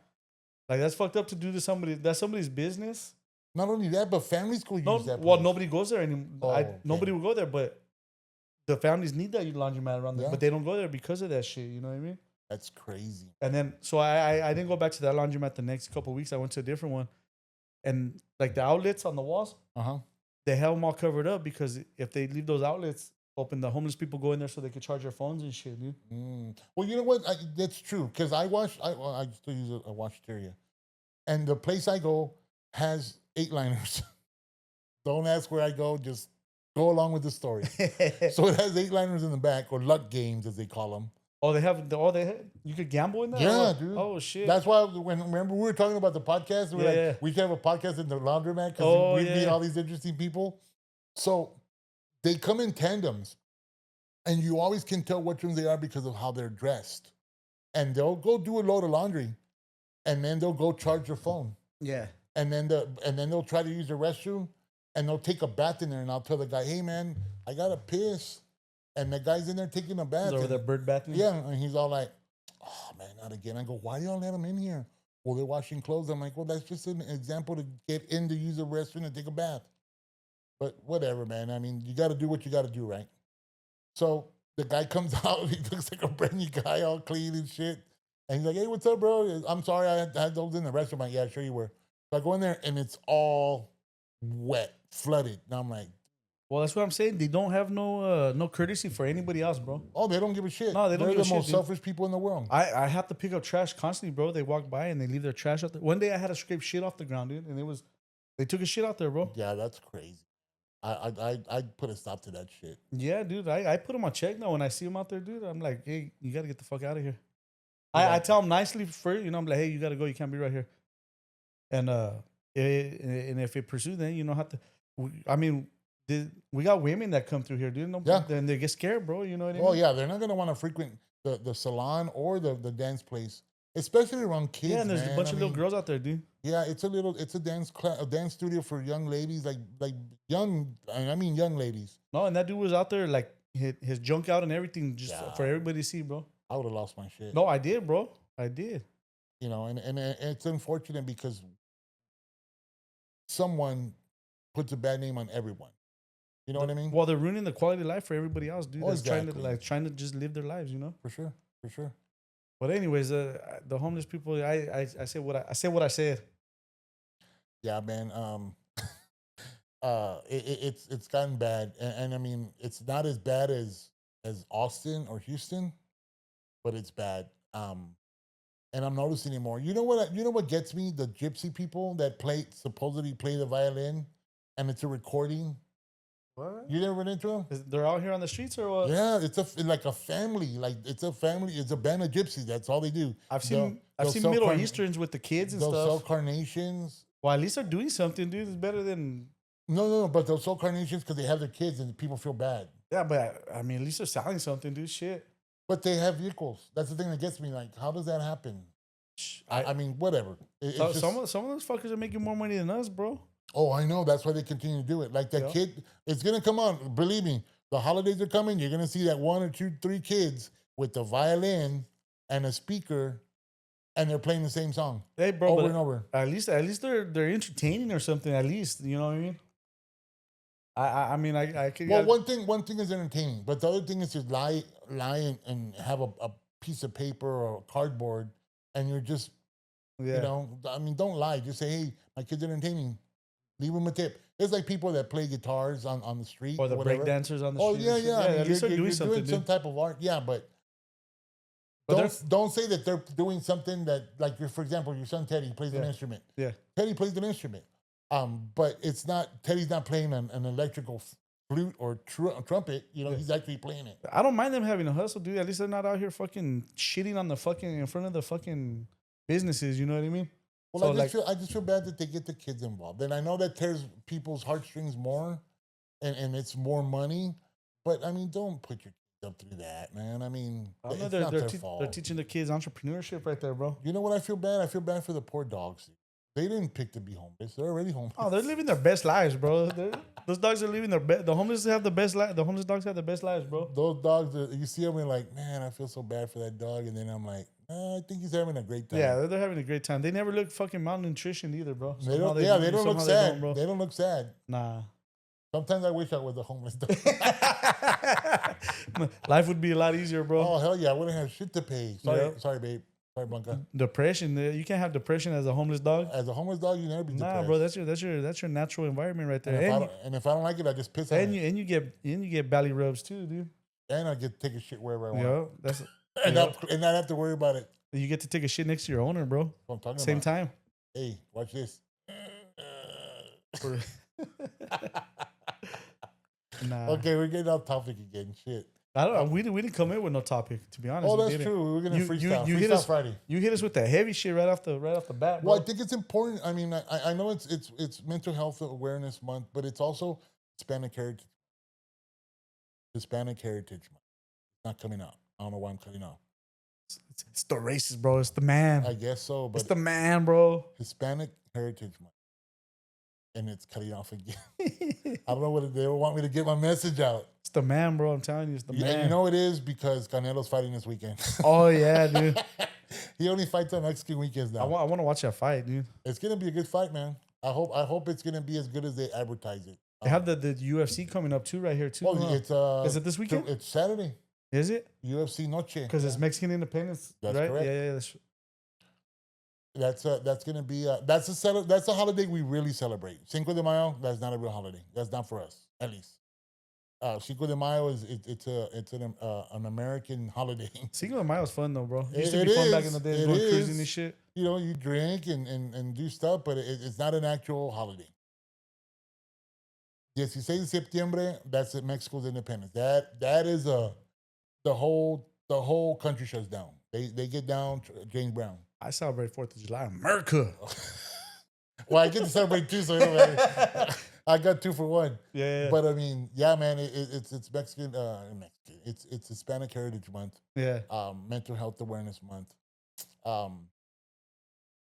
Like, that's fucked up to do to somebody. That's somebody's business. Not only that, but families go use that place. Well, nobody goes there anymore. Nobody will go there, but the families need that laundromat around there, but they don't go there because of that shit. You know what I mean? That's crazy. And then, so I didn't go back to that laundromat the next couple of weeks. I went to a different one, and like the outlets on the walls, they have them all covered up because if they leave those outlets open, the homeless people go in there so they could charge their phones and shit, dude. Well, you know what? That's true because I still use a washteria, and the place I go has 8-liners. Don't ask where I go; just go along with the story. So it has 8-liners in the back, or luck games as they call them. Oh, you could gamble in there? Yeah, dude. Oh, shit. That's why remember we were talking about the podcast? We were we should have a podcast in the laundromat because we meet all these interesting people. So they come in tandems, and you always can tell which ones they are because of how they're dressed. And they'll go do a load of laundry, and then they'll go charge their phone. Yeah. And then they'll try to use the restroom, and they'll take a bath in there, and I'll tell the guy, hey, man, I got to piss. And the guy's in there taking a bath. Over there bird bathing? Yeah, and he's all like, oh, man, not again. I go, why do y'all let them in here? Well, they're washing clothes. I'm like, well, that's just an example to get in to use a restroom and take a bath. But whatever, man. I mean, you got to do what you got to do, right? So the guy comes out. He looks like a brand new guy, all clean and shit. And he's like, hey, what's up, bro? I'm sorry, I had those in the restroom. I'm like, yeah, sure you were. So I go in there, and it's all wet, flooded. And I'm like, well, that's what I'm saying. They don't have no courtesy for anybody else, bro. Oh, they don't give a shit. No, they don't give a shit. They're the most selfish people in the world. I have to pick up trash constantly, bro. They walk by and they leave their trash out there. One day I had to scrape shit off the ground, dude, and they took a shit out there, bro. Yeah, that's crazy. I'd put a stop to that shit. Yeah, dude. I put them on check now. When I see them out there, dude, I'm like, hey, you got to get the fuck out of here. I tell them nicely first, I'm like, hey, you got to go. You can't be right here. And if it pursues, then you know how to. I mean, we got women that come through here, dude. And they get scared, bro. You know what I mean? Oh yeah, they're not gonna want to frequent the salon or the dance place, especially around kids. Yeah, and there's a bunch of little girls out there, dude. Yeah, it's a dance studio for young ladies, like young ladies. No, and that dude was out there like his junk out and everything, just for everybody to see, bro. I would have lost my shit. No, I did, bro. I did. And it's unfortunate because someone puts a bad name on everyone. You know what I mean? Well, they're ruining the quality of life for everybody else, dude. That's exactly. trying to just live their lives, For sure. But anyways, the homeless people, I say what I said. Yeah, man. it's gotten bad, and I mean, it's not as bad as Austin or Houston, but it's bad. And I'm noticing it more. You know what? You know what gets me? The gypsy people that supposedly play the violin, and it's a recording. What? You never run into them? They're out here on the streets or what? Yeah, like a family. Like it's a family. It's a band of gypsies. That's all they do. I've They'll seen sell Middle Easterns with the kids and They'll sell stuff. carnations. Well, at least they're doing something, dude. It's better than No, but they'll sell carnations because they have their kids and people feel bad. yeah. But I mean, at least they're selling something, dude. Shit. But they have vehicles. That's the thing that gets me. Like, how does that happen? I mean, whatever. Some of those fuckers are making more money than us, bro. Oh, I know. That's why they continue to do it. Like that kid, it's gonna come on. Believe me, the holidays are coming. You're gonna see that 1 or 2, 3 kids with the violin and a speaker, and they're playing the same song. Hey, bro, over and over. At least they're entertaining or something. At least you know what I mean. I mean I could. Well, one thing is entertaining, but the other thing is just lie and have a piece of paper or cardboard, and you're just you know. I mean, don't lie. Just say, hey, my kid's entertaining. Leave them a tip. It's like people that play guitars on the street. Or the break dancers on the street. Oh, yeah. I mean, at least they're doing something. Doing some type of art. Yeah, but don't say that they're doing something that, like, for example, your son Teddy plays an instrument. Yeah. Teddy plays an instrument. But it's not, Teddy's not playing an electrical flute or trumpet. You know, he's actually playing it. I don't mind them having a hustle, dude. At least they're not out here fucking shitting on the fucking, in front of the fucking businesses. You know what I mean? Well, so I just feel bad that they get the kids involved. And I know that tears people's heartstrings more and it's more money. But, I mean, don't put your kids up through that, man. I mean, it's not their fault. They're teaching the kids entrepreneurship right there, bro. You know what I feel bad? I feel bad for the poor dogs. They didn't pick to be homeless. They're already homeless. Oh, they're living their best lives, bro. Those dogs are living their best. The homeless have the best life. The homeless dogs have the best lives, bro. Those dogs, you see them and like, man, I feel so bad for that dog. And then I'm like, I think he's having a great time. Yeah, they're having a great time. They never look fucking malnutrition either, bro. They don't look sad. They don't look sad. Nah. Sometimes I wish I was a homeless dog. Life would be a lot easier, bro. Oh, hell yeah. I wouldn't have shit to pay. Sorry, babe. Sorry, Blanca. Depression. You can't have depression as a homeless dog. As a homeless dog, you never be depressed. Nah, bro. That's your natural environment right there. And if I don't like it, I just piss on it. And you get belly rubs too, dude. And I get to take a shit wherever I want. Yeah, that's and not have to worry about it. You get to take a shit next to your owner, bro. What I'm talking Same about. time. Hey, watch this. Nah. Okay, we're getting off topic again. Shit. I don't. We didn't come in with no topic, to be honest. Oh, that's true. We were gonna freestyle. You freestyle hit us Friday. You hit us with the heavy shit right off the bat, bro. Well, I think it's important. I mean, I know it's Mental Health Awareness Month, but it's also Hispanic Heritage Month. Not coming out. I don't know why I'm cutting off. It's the racist, bro. It's the man. I guess so, but it's the man, bro. Hispanic Heritage Month, and it's cutting off again. I don't know what they want me to get my message out. It's the man, bro. I'm telling you, it's the man. And you know it is because Canelo's fighting this weekend. Oh yeah, dude. He only fights on Mexican weekends now. I want to watch that fight, dude. It's gonna be a good fight, man. I hope it's gonna be as good as they advertise it. They have the UFC coming up too, right here too. Oh, it's is it this weekend? It's Saturday. Is it UFC Noche? Because it's Mexican Independence, that's right? Correct. Yeah. That's gonna be that's a holiday we really celebrate. Cinco de Mayo. That's not a real holiday. That's not for us, at least. Cinco de Mayo it's an American holiday. Cinco de Mayo is fun though, bro. It used to be fun back in the day, going cruising and shit. You know, you drink and do stuff, but it's not an actual holiday. 16 de septiembre, that's Mexico's independence. That is the whole country shuts down. They get down. James Brown. I celebrate 4th of July, America. Well, I get to celebrate too, so it don't matter. I got 2 for 1. Yeah. But I mean, yeah, man, it's Mexican. It's Hispanic Heritage Month. Yeah. Mental Health Awareness Month.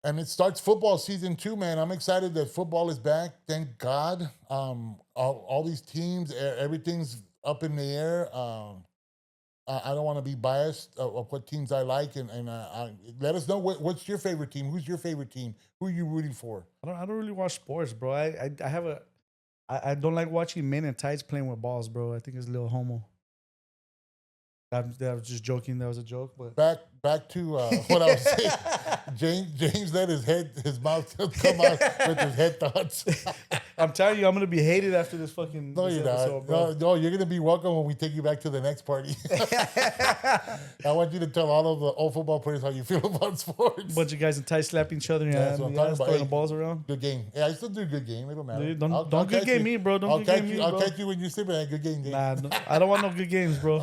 And it starts football season too, man. I'm excited that football is back. Thank God. All these teams, everything's up in the air. I don't want to be biased of what teams I like, and let us know what's your favorite team. Who's your favorite team? Who are you rooting for? I don't really watch sports, bro. I don't like watching men in tights playing with balls, bro. I think it's a little homo. I was just joking. That was a joke, but back to what I was saying. James let his mouth come out with his head thoughts. I'm telling you, I'm gonna be hated after this fucking No, this you're episode, not. bro. No, you're gonna be welcome when we take you back to the next party. I want you to tell all of the old football players how you feel about sports. Bunch of guys in tight slapping each other, Yeah, yeah, that's what I'm yeah, talking about. throwing Hey, the balls around. Good game. Yeah, I still do good game. It don't matter. Dude, don't I'll good catch game you. me, bro. Don't I'll good catch game you. me, I'll bro. catch you when you sleep. Hey, good game, Nah, no, I don't want no good games, bro.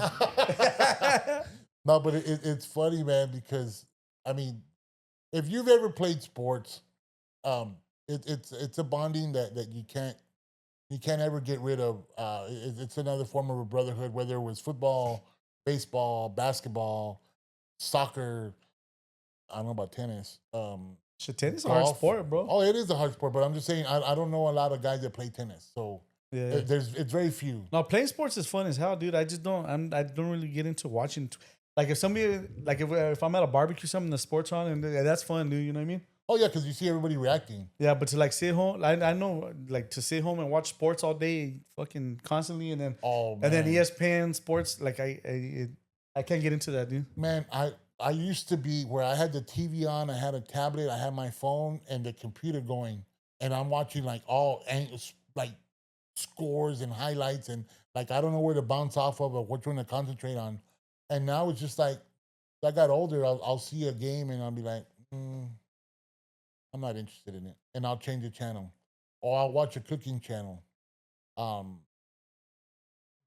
No, but it's funny, man, because I mean, if you've ever played sports, it's a bonding that you can't ever get rid of. It's another form of a brotherhood, whether it was football, baseball, basketball, soccer. I don't know about tennis. Shit, tennis is a hard Golf. sport, bro. Oh, it is a hard sport, but I'm just saying I don't know a lot of guys that play tennis, so Yeah. it's very few. No, playing sports is fun as hell, dude. I just don't. I don't really get into watching. Like if somebody, like if I'm at a barbecue, something the sports on, and that's fun, dude. You know what I mean? Oh yeah, because you see everybody reacting. Yeah, but to like sit home, I know like to sit home and watch sports all day, fucking constantly, and then Oh man. and then ESPN sports, like I can't get into that, dude. Man, I used to be where I had the TV on, I had a tablet, I had my phone and the computer going, and I'm watching like all angles, like scores and highlights, and like I don't know where to bounce off of or which one to concentrate on. And now it's just like I got older, I'll see a game and I'll be like, I'm not interested in it, and I'll change the channel, or I'll watch a cooking channel. Um,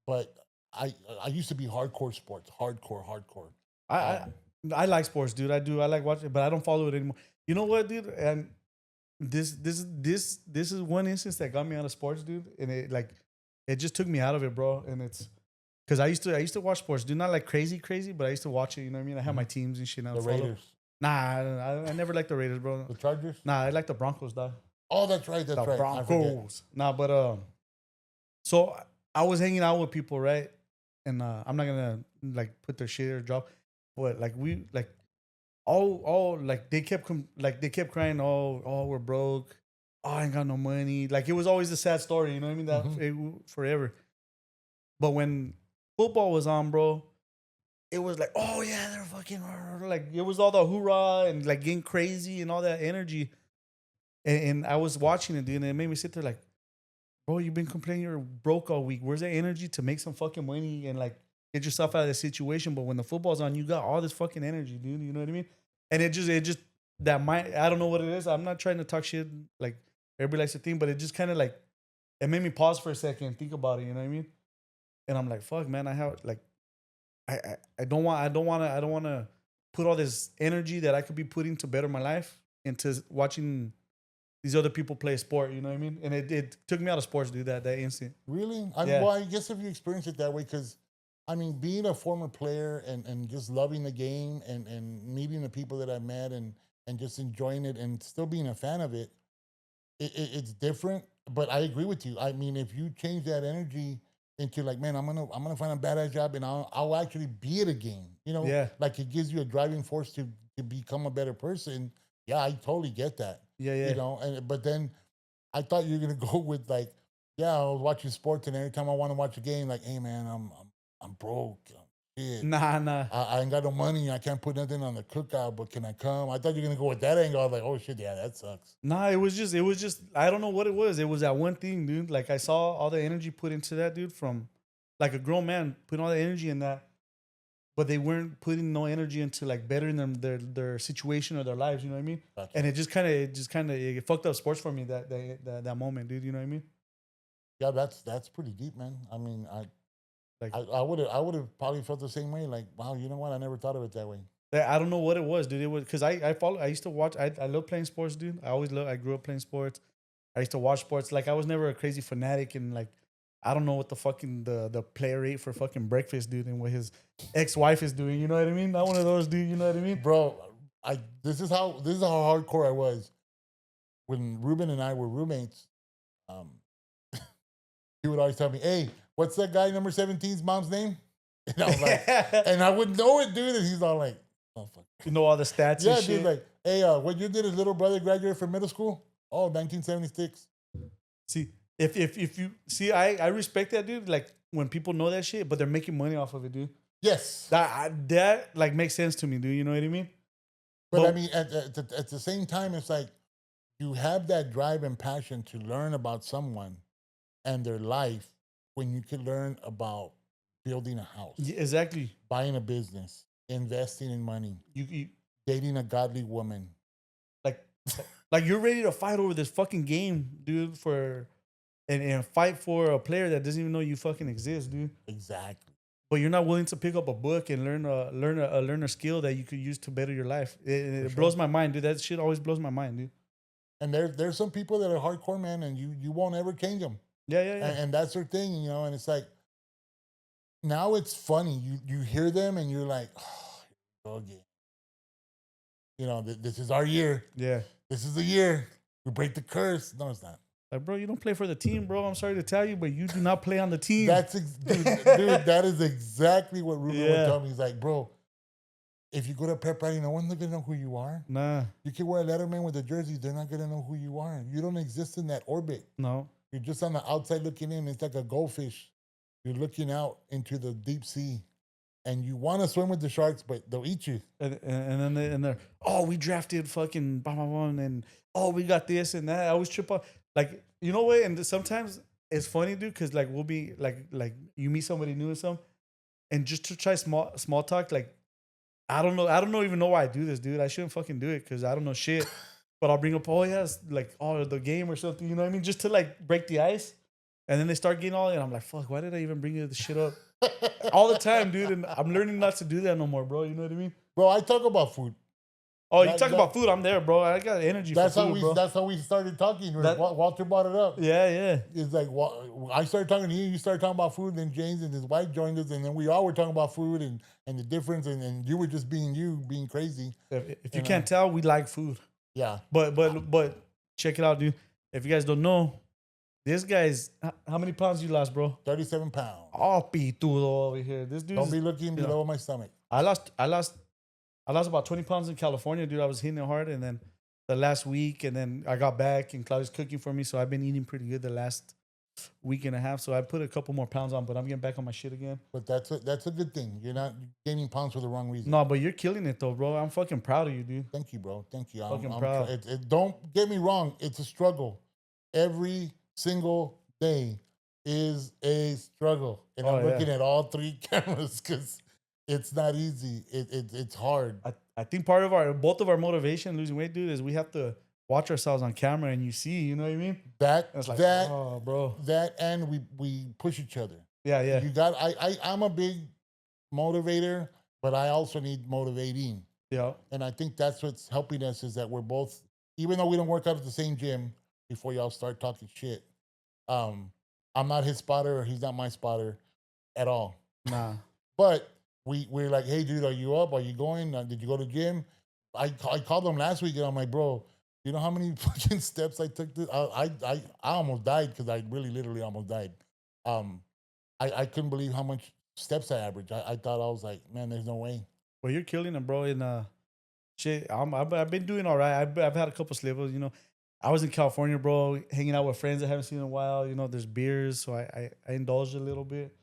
but I used to be hardcore sports, hardcore. I, I Um, I like sports, dude. I do. I like watching, but I don't follow it anymore. You know what, dude? And this is one instance that got me out of sports, dude. And it just took me out of it, bro. And it's because I used to watch sports, dude. Not like crazy, but I used to watch it. You know what I mean? I have my teams and shit. And I the follow. Raiders, Nah, I never liked the Raiders, bro. the Chargers. Nah, I like the Broncos, dog. Oh, that's right. That's The right. I forget. Broncos. Nah, but so I was hanging out with people, right? And I'm not gonna like put their shit or drop, but like we like all like they kept they kept crying, oh we're broke, oh I ain't got no money. Like it was always a sad story, you know what I mean? That forever. But when football was on, bro, it was like, oh yeah, they're fucking like it was all the hoorah and like getting crazy and all that energy. And I was watching it, dude, and it made me sit there like, bro, you've been complaining you're broke all week. Where's that energy to make some fucking money and like get yourself out of the situation? But when the football's on, you got all this fucking energy, dude. You know what I mean? And it just that might, I don't know what it is. I'm not trying to talk shit like everybody likes to think, but it just kind of like it made me pause for a second and think about it. You know what I mean? And I'm like, fuck, man, I have like I don't want to put all this energy that I could be putting to better my life into watching these other people play a sport, you know what I mean? And it took me out of sports, dude, that instant. Really? Yeah. Well, I guess if you experience it that way, because I mean, being a former player and just loving the game and meeting the people that I met and just enjoying it and still being a fan of it, it's different. But I agree with you. I mean, if you change that energy into like, man, I'm gonna find a badass job and I'll actually be at a game. You know, Yeah. like it gives you a driving force to become a better person. Yeah, I totally get that. Yeah. You know, but then I thought you were gonna go with like, yeah, I was watching sports and every time I want to watch a game, like, hey man, I'm broke. Shit. Nah. I ain't got no money. I can't put nothing on the cookout, but can I come? I thought you were gonna go with that angle. I was like, oh shit, yeah, that sucks. Nah, it was just I don't know what it was. It was that one thing, dude. Like I saw all the energy put into that, dude, from like a grown man putting all the energy in that, but they weren't putting no energy into like bettering them their situation or their lives, you know what I mean? Gotcha. And it just kind of it fucked up sports for me that moment, dude, you know what I mean? Yeah, that's pretty deep, man. I mean, I would have probably felt the same way. Like, wow, you know what? I never thought of it that way. I don't know what it was, dude. It was because I used to watch. I love playing sports, dude. I grew up playing sports. I used to watch sports. Like I was never a crazy fanatic, and like I don't know what the fucking the player ate for fucking breakfast, dude, and what his ex-wife is doing. You know what I mean? Not one of those, dude. You know what I mean? Bro, this is how hardcore I was when Ruben and I were roommates. He would always tell me, "Hey, what's that guy number 17's mom's name?" And I was like, and I wouldn't know it, dude. And he's all like, "Oh fuck." You know all the stats. Yeah, and shit. dude. Like, hey, when you did his little brother graduate from middle school? Oh, 1976. See, if you see, I respect that, dude. Like when people know that shit, but they're making money off of it, dude. Yes, That like makes sense to me, dude. You know what I mean? but I But mean, at the same time, it's like you have that drive and passion to learn about someone and their life when you can learn about building a house, exactly. buying a business, investing in money, You dating a godly woman. like like you're ready to fight over this fucking game, dude, for and fight for a player that doesn't even know you fucking exist, dude. Exactly. But you're not willing to pick up a book and learn a skill that you could use to better your life. For It sure. blows my mind, dude. That shit always blows my mind, dude. And there's some people that are hardcore, man, and you won't ever change them. Yeah, yeah, yeah. And that's their thing, you know. And it's like now it's funny. You hear them and you're like, oh, here we go again. You know, this is our year. Yeah. This is the year we break the curse. No, it's not. Like, bro, you don't play for the team, bro. I'm sorry to tell you, but you do not play on the team. Dude, that is exactly what Ruben would Yeah. tell me. He's like, bro, if you go to prep rally, no one's gonna know who you are. Nah, You can wear a Letterman with a jersey, they're not gonna know who you are. You don't exist in that orbit. no. You're just on the outside looking in. It's like a goldfish. You're looking out into the deep sea, and you want to swim with the sharks, but they'll eat you. And then they're, oh, we drafted fucking blah, blah, blah, and oh, we got this and that. I always trip up. Like, you know what? And sometimes it's funny, dude, because like we'll be like you meet somebody new or something, and just to try small talk, like I don't even know why I do this, dude. I shouldn't fucking do it because I don't know shit. But I'll bring up, oh yes, like oh the game or something, you know what I mean? Just to like break the ice. And then they start getting all, and I'm like, fuck, why did I even bring this shit up? All the time, dude. And I'm learning not to do that no more, bro. You know what I mean? Bro, I talk about food. Oh, you talk about food, I'm there, bro. I got energy for food, bro. That's how we started talking. Walter brought it up. Yeah, yeah. It's like I started talking to you. You started talking about food. Then James and his wife joined us, and then we all were talking about food and the difference. And you were just being you, being crazy. If you can't tell, we like food. Yeah. But check it out, dude. If you guys don't know, this guy's how many pounds you lost, bro? 37 pounds. Oh, pitudo over here. This dude. Don't be looking below my stomach. I lost about 20 pounds in California, dude. I was hitting it hard, and then the last week, and then I got back, and Claudia's cooking for me, so I've been eating pretty good the last week and a half. So I put a couple more pounds on, but I'm getting back on my shit again. But that's a good thing. You're not gaining pounds for the wrong reason. No, but you're killing it though, bro. I'm fucking proud of you, dude. Thank you, bro. Thank you. Fucking proud. Don't get me wrong. It's a struggle. Every single day is a struggle, and I'm looking at all three cameras because it's not easy. It's hard. I think part of both of our motivation losing weight, dude, is we have to watch ourselves on camera and you see, you know what I mean? Oh, bro. That and we push each other. Yeah, yeah. You got I'm a big motivator, but I also need motivating. Yeah. And I think that's what's helping us is that we're both, even though we don't work out at the same gym, before y'all start talking shit, I'm not his spotter or he's not my spotter at all. Nah. But we're like, hey, dude, are you up? Are you going? Did you go to the gym? I called him last week and I'm like, bro, you know how many fucking steps I took? I almost died because I really literally almost died. I couldn't believe how much steps I averaged. I thought I was like, man, there's no way. Well, you're killing it, bro. And shit, I've been doing all right. I've had a couple slippers, you know. I was in California, bro, hanging out with friends I haven't seen in a while. You know, there's beers, so I indulged a little bit.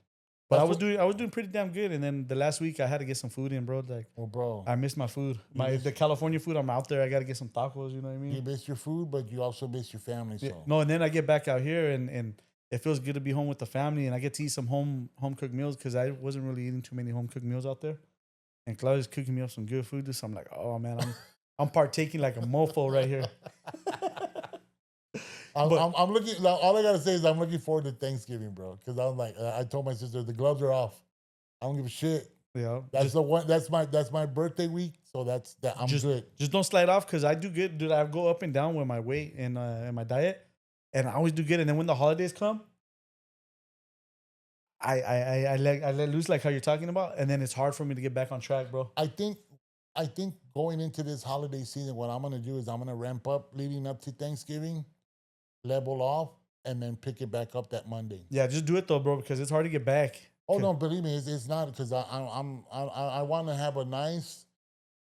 But I was doing pretty damn good. And then the last week I had to get some food in, bro. Like, well, bro, I missed my food. The California food. I'm out there. I got to get some tacos. You know what I mean? You miss your food, but you also miss your family. So no, and then I get back out here, and it feels good to be home with the family, and I get to eat some home cooked meals because I wasn't really eating too many home cooked meals out there. And Claudia's cooking me up some good food. So I'm like, oh man, I'm partaking like a mofo right here. I'm looking. All I gotta say is I'm looking forward to Thanksgiving, bro. Because I'm like, I told my sister the gloves are off. I don't give a shit. Yeah, that's the one. That's my birthday week. So I'm good. Just don't slide off because I do good, dude. I go up and down with my weight and my diet, and I always do good. And then when the holidays come, I let loose like how you're talking about, and then it's hard for me to get back on track, bro. I think going into this holiday season, what I'm gonna do is I'm gonna ramp up leading up to Thanksgiving, level off, and then pick it back up that Monday. Yeah, just do it though, bro, because it's hard to get back. Oh no, believe me, it's not because I want to have a nice,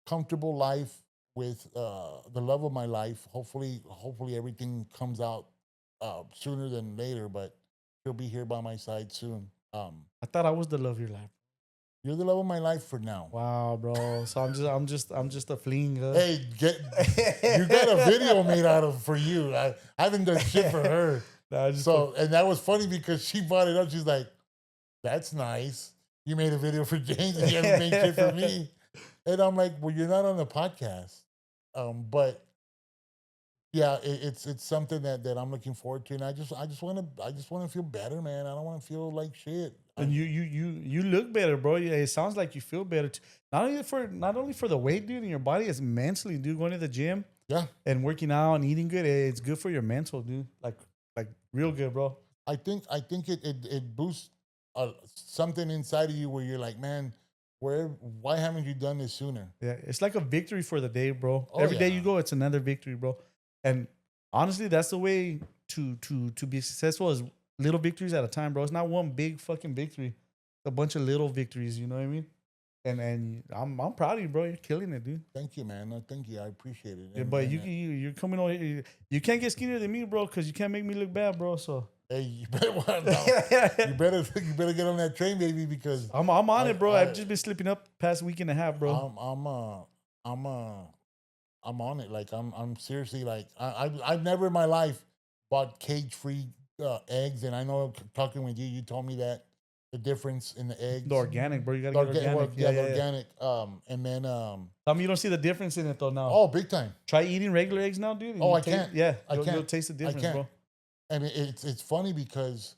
comfortable life with the love of my life. Hopefully everything comes out sooner than later, but she'll be here by my side soon. I thought I was the love of your life. You're the love of my life for now. Wow, bro. So I'm just a fling. Hey, you got a video made out of for you. I haven't done shit for her. Nah, So, and that was funny because she brought it up. She's like, "That's nice. You made a video for James, and you haven't made shit for me." And I'm like, "Well, you're not on the podcast." But yeah, it's something that I'm looking forward to, and I just want to feel better, man. I don't want to feel like shit. And you look better, bro. Yeah, it sounds like you feel better. Not only for the weight, dude, in your body, it's mentally, dude. Going to the gym Yeah, and working out and eating good, it's good for your mental, dude. Like real good, bro. I think it boosts something inside of you where you're like, man, why haven't you done this sooner? Yeah, it's like a victory for the day, bro. Oh, Every day yeah. you go, it's another victory, bro. And honestly, that's the way to be successful is little victories at a time, bro. It's not one big fucking victory. It's a bunch of little victories, you know what I mean? And I'm proud of you, bro. You're killing it, dude. Thank you, man. No, thank you. I appreciate it. Yeah, but you're coming over here. You can't get skinnier than me, bro, because you can't make me look bad, bro. So hey, you better you better get on that train, baby, because I'm on it, bro. I- I've just been slipping up past week and a half, bro. I'm on it. Like I'm seriously like I've never in my life bought cage free eggs, and I know talking with you, you told me that the difference in the eggs, The organic, bro. You gotta the get organic. well, yeah, the organic. And then Tell me you don't see the difference in it though now. oh, big time. Try eating regular eggs now, dude. and Oh, you I can't. Yeah, I you'll can't. taste the difference, can't. bro. And it's funny because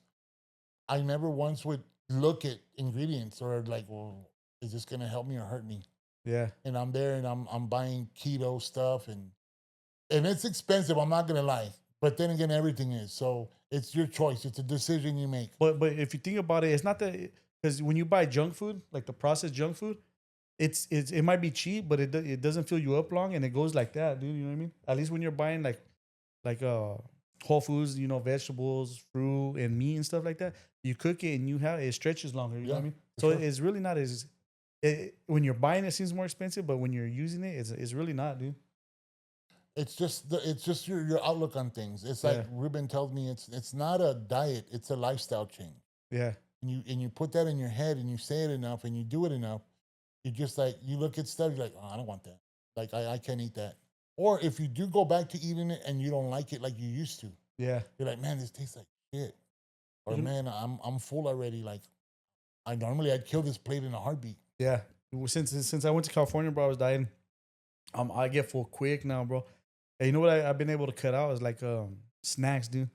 I never once would look at ingredients or like, well, is this gonna help me or hurt me? Yeah. And I'm there and I'm buying keto stuff and it's expensive. I'm not gonna lie, but then again, everything is. So it's your choice. It's a decision you make. But if you think about it, it's not that because when you buy junk food, like the processed junk food, it might be cheap, but it doesn't fill you up long, and it goes like that, dude. You know what I mean? At least when you're buying like whole foods, you know, vegetables, fruit, and meat and stuff like that, you cook it and it stretches longer. You know what I mean? So sure. it's really not as when you're buying it seems more expensive, but when you're using it, it's really not, dude. It's just your outlook on things. It's like Ruben tells me, it's not a diet. It's a lifestyle change. Yeah. And you put that in your head and you say it enough and you do it enough, you just like you look at stuff, you're like, oh, I don't want that. Like I can't eat that. Or if you do go back to eating it and you don't like it like you used to, Yeah. you're like, man, this tastes like shit. Or Mhm. man, I'm full already. Like I'd kill this plate in a heartbeat. Yeah. Since I went to California, bro, I was dieting. I get full quick now, bro. And you know what I've been able to cut out is like snacks, dude.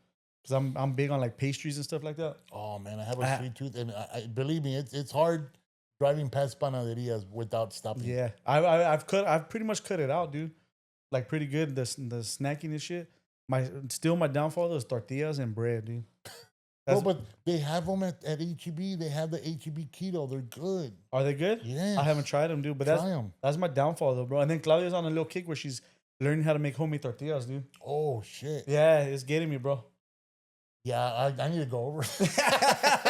Cause I'm big on like pastries and stuff like that. Oh man, I have a sweet tooth, and I believe me, it's hard driving past panaderias without stopping. Yeah, I've pretty much cut it out, dude. Like pretty good. The snacking and shit. My downfall is tortillas and bread, dude. Oh, but they have them at HEB. They have the HEB keto. They're good. Are they good? Yeah, I haven't tried them, dude. But that's my downfall though, bro. And then Claudia's on a little kick where she's learning how to make homemade tortillas, dude. Oh shit. Yeah, it's getting me, bro. Yeah, I need to go over.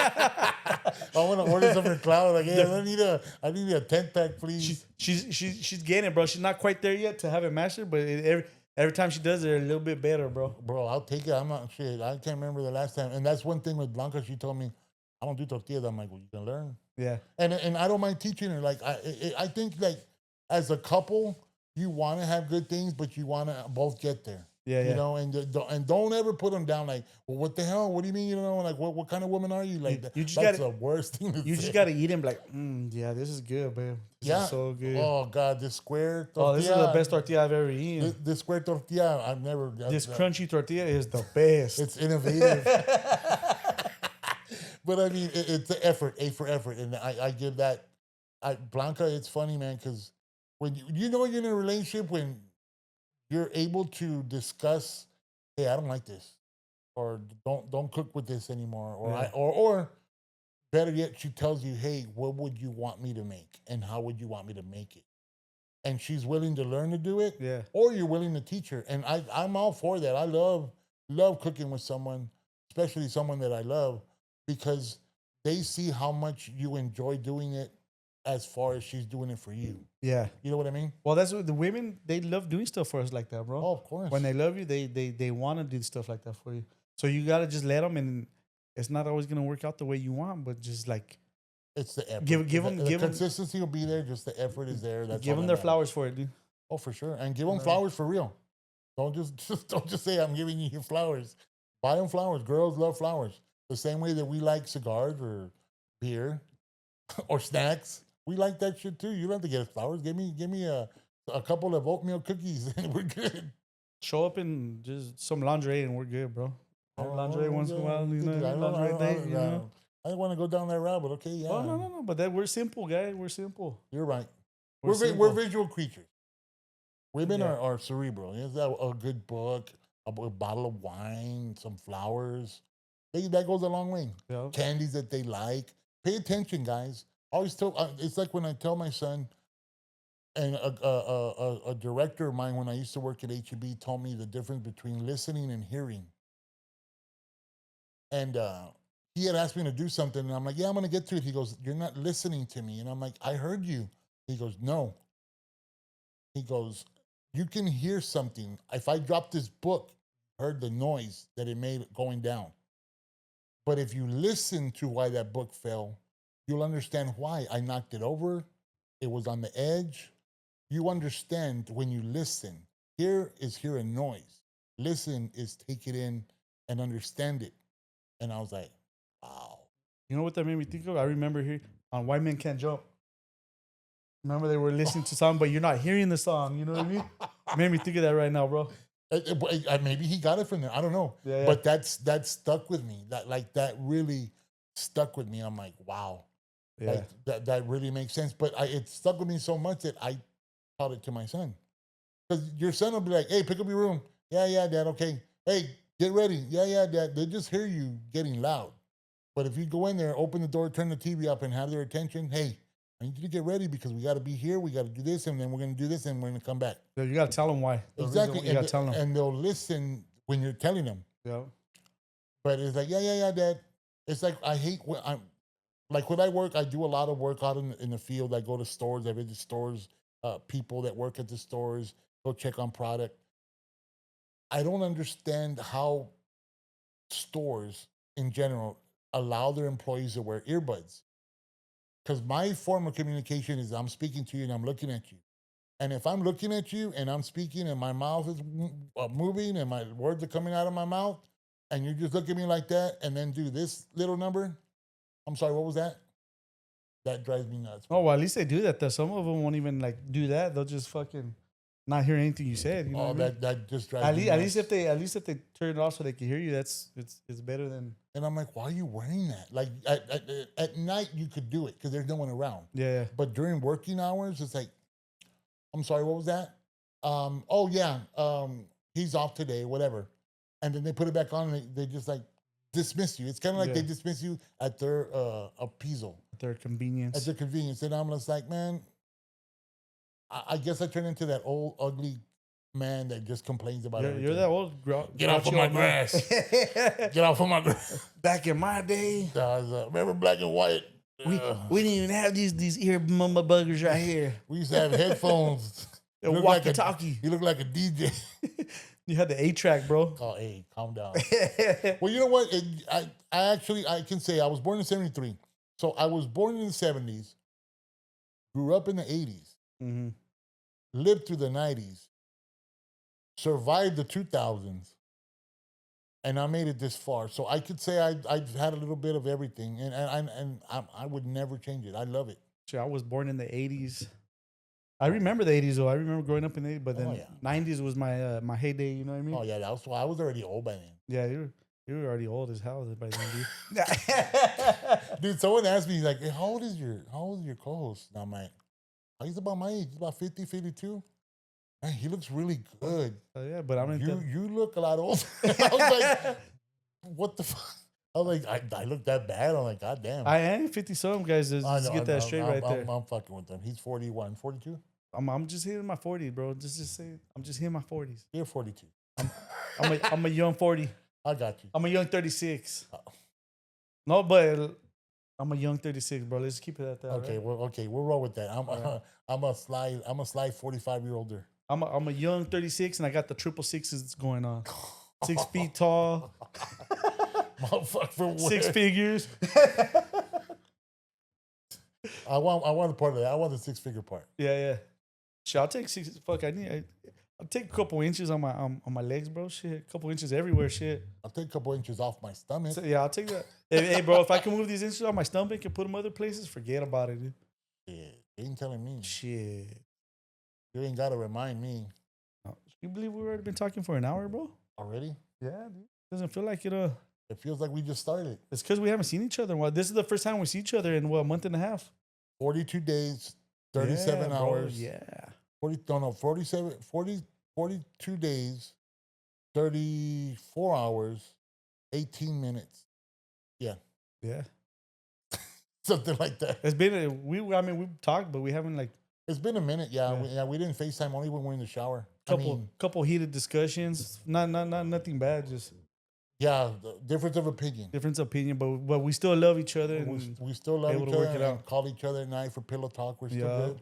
I want to order some for Cloud. Like, hey, I need a 10-pack, please. She's getting it, bro. She's not quite there yet to have it mastered, but every time she does it, a little bit better, bro. Bro, I'll take it. I'm not shit. I can't remember the last time. And that's one thing with Blanca. She told me, I don't do tortillas. I'm like, well, you can learn. Yeah. And I don't mind teaching her. Like, I think like as a couple, you want to have good things, but you want to both get there. Yeah, you know, and don't ever put them down. Like, well, what the hell? What do you mean? You know, like, what kind of woman are you? Like, that's the worst thing to say. You just gotta eat them. Like, yeah, this is good, babe. This is so good. Oh God, this square tortilla. Oh, this is the best tortilla I've ever eaten. This square tortilla, I've never. This crunchy tortilla is the best. It's innovative. But I mean, it's the effort, A for effort, and I give that. Blanca, it's funny, man, because when you know you're in a relationship when you're able to discuss, hey, I don't like this, or don't cook with this anymore, or or better yet, she tells you, hey, what would you want me to make, and how would you want me to make it, and she's willing to learn to do it, or you're willing to teach her, and I'm all for that. I love cooking with someone, especially someone that I love, because they see how much you enjoy doing it as far as she's doing it for you. Yeah. You know what I mean? Well, that's what the women, they love doing stuff for us like that, bro. Oh, of course. When they love you, they want to do stuff like that for you. So you got to just let them, and it's not always going to work out the way you want, but just like It's the effort. Give The them consistency will be there. Just the effort is there. That's give all them that their matters. flowers for it, dude. Oh, for sure. And give them flowers for real. Don't don't just say I'm giving you flowers. Buy them flowers. Girls love flowers. The same way that we like cigars or beer or snacks. We like that shit too. You don't have to get us flowers. Give me a couple of oatmeal cookies and we're good. Show up in just some lingerie and we're good, bro. Lingerie Oh, once in a while, you know. I don't, Lingerie day, you know. I don't want to go down that route, but okay, yeah. Oh no. But that we're simple, guy. We're simple. You're right. We're We're simple. visual creatures. Women Yeah. are cerebral. Is that a good book, a bottle of wine, some flowers? That goes a long way. Yeah. Candies that they like. Pay attention, guys. I always tell. It's like when I tell my son, and a director of mine when I used to work at HEB told me the difference between listening and hearing. And he had asked me to do something, and I'm like, yeah, I'm gonna get to it. He goes, you're not listening to me, and I'm like, I heard you. He goes, no. He goes, you can hear something. If I dropped this book, heard the noise that it made going down. But if you listen to why that book fell, you'll understand why I knocked it over. It was on the edge. You understand when you listen. Hear is hearing noise. Listen is take it in and understand it. And I was like, wow. You know what that made me think of? I remember here on White Men Can't Jump. Remember they were listening to song, but you're not hearing the song. You know what I mean? Made me think of that right now, bro. Maybe he got it from there. I don't know. Yeah. But that stuck with me. That really stuck with me. I'm like, wow. Yeah. Like, that really makes sense. But it stuck with me so much that I taught it to my son. Because your son will be like, hey, pick up your room. Yeah, Dad, okay. Hey, get ready. Yeah, Dad. They just hear you getting loud. But if you go in there, open the door, turn the TV up, and have their attention, hey, I need you to get ready because we got to be here. We got to do this, and then we're going to do this, and we're going to come back. Yeah, you got to tell them why. Exactly. You got to tell them. And they'll listen when you're telling them. Yeah. But it's like, yeah, Dad. It's like, I hate when when I work, I do a lot of work out in the field. I go to stores, I visit stores, people that work at the stores, go check on product. I don't understand how stores in general allow their employees to wear earbuds. Because my form of communication is I'm speaking to you and I'm looking at you. And if I'm looking at you and I'm speaking and my mouth is moving and my words are coming out of my mouth and you just look at me like that and then do this little number, I'm sorry, what was that? That drives me nuts. Oh, well, at least they do that. Though. Some of them won't even like do that. They'll just fucking not hear anything you said. You know what I mean? That just drives me nuts. At least if they turn it off so they can hear you, it's better than. And I'm like, why are you wearing that? Like at night you could do it because there's no one around. Yeah. But during working hours, it's like, I'm sorry, what was that? He's off today, whatever. And then they put it back on and they just like dismiss you. It's kind of like they dismiss you at their appeasal. At their convenience. At their convenience. And I'm just like, man, I guess I turn into that old ugly man that just complains about everything. You're that old. Get off of my grass. Get off of my grass. Back in my day. Remember black and white? We didn't even have these ear mama buggers right here. We used to have headphones. Walkie-talkie. You look like a DJ. You had the 8-track, bro. Oh, hey, calm down. Well, you know what? I can say I was born in 73. So I was born in the 70s, grew up in the 80s, lived through the 90s, survived the 2000s, and I made it this far. So I could say I've had a little bit of everything, and I would never change it. I love it. I was born in the 80s. I remember the 80s, though. I remember growing up in the 80s, but then 90s was my heyday, you know what I mean? Oh, yeah, that's why I was already old by then. Yeah, you were already old as hell by then, dude. Dude, someone asked me, like, hey, how old is your co-host? And I'm like, oh, he's about my age. He's about 50, 52. Man, he looks really good. Yeah, but I'm you look a lot older. I was like, what the fuck? I was like, I look that bad? I'm like, God damn. I am 50-some, guys. Just get that straight right there. I'm fucking with him. He's 41, 42? I'm just hitting my 40s, bro. Just say I'm just hitting my 40s. You're 42. I'm a young 40. I got you. I'm a young 36. No, but I'm a young 36, bro. Let's keep it at that. Okay, right? We'll roll with that. I'm a sly 45-year-older. I'm a young 36, and I got the triple sixes going on. 6 feet tall. Motherfucker, 6 figures. I want the part of that. I want the 6-figure part. Yeah. Shit, I'll take six. Fuck, I'll take a couple inches on my legs, bro. Shit, a couple inches everywhere. Shit. I'll take a couple inches off my stomach. So, yeah, I'll take that. Hey, bro, if I can move these inches on my stomach and put them other places, forget about it, dude. Yeah, you ain't telling me. Shit. You ain't gotta remind me. You believe we've already been talking for an hour, bro? Already? Yeah, dude. Doesn't feel like it. It feels like we just started. It's because we haven't seen each other. Well, this is the first time we see each other in a month and a half. 42 days, 37 hours. Yeah. 42 days, 34 hours, 18 minutes. Yeah. Something like that. It's been we've talked, but we haven't like. It's been a minute. Yeah. We didn't FaceTime only when we're in the shower. Couple heated discussions. Not nothing bad. Just the difference of opinion. But we still love each other. And we still love able each to work other it and out. call each other at night for pillow talk. We're still good.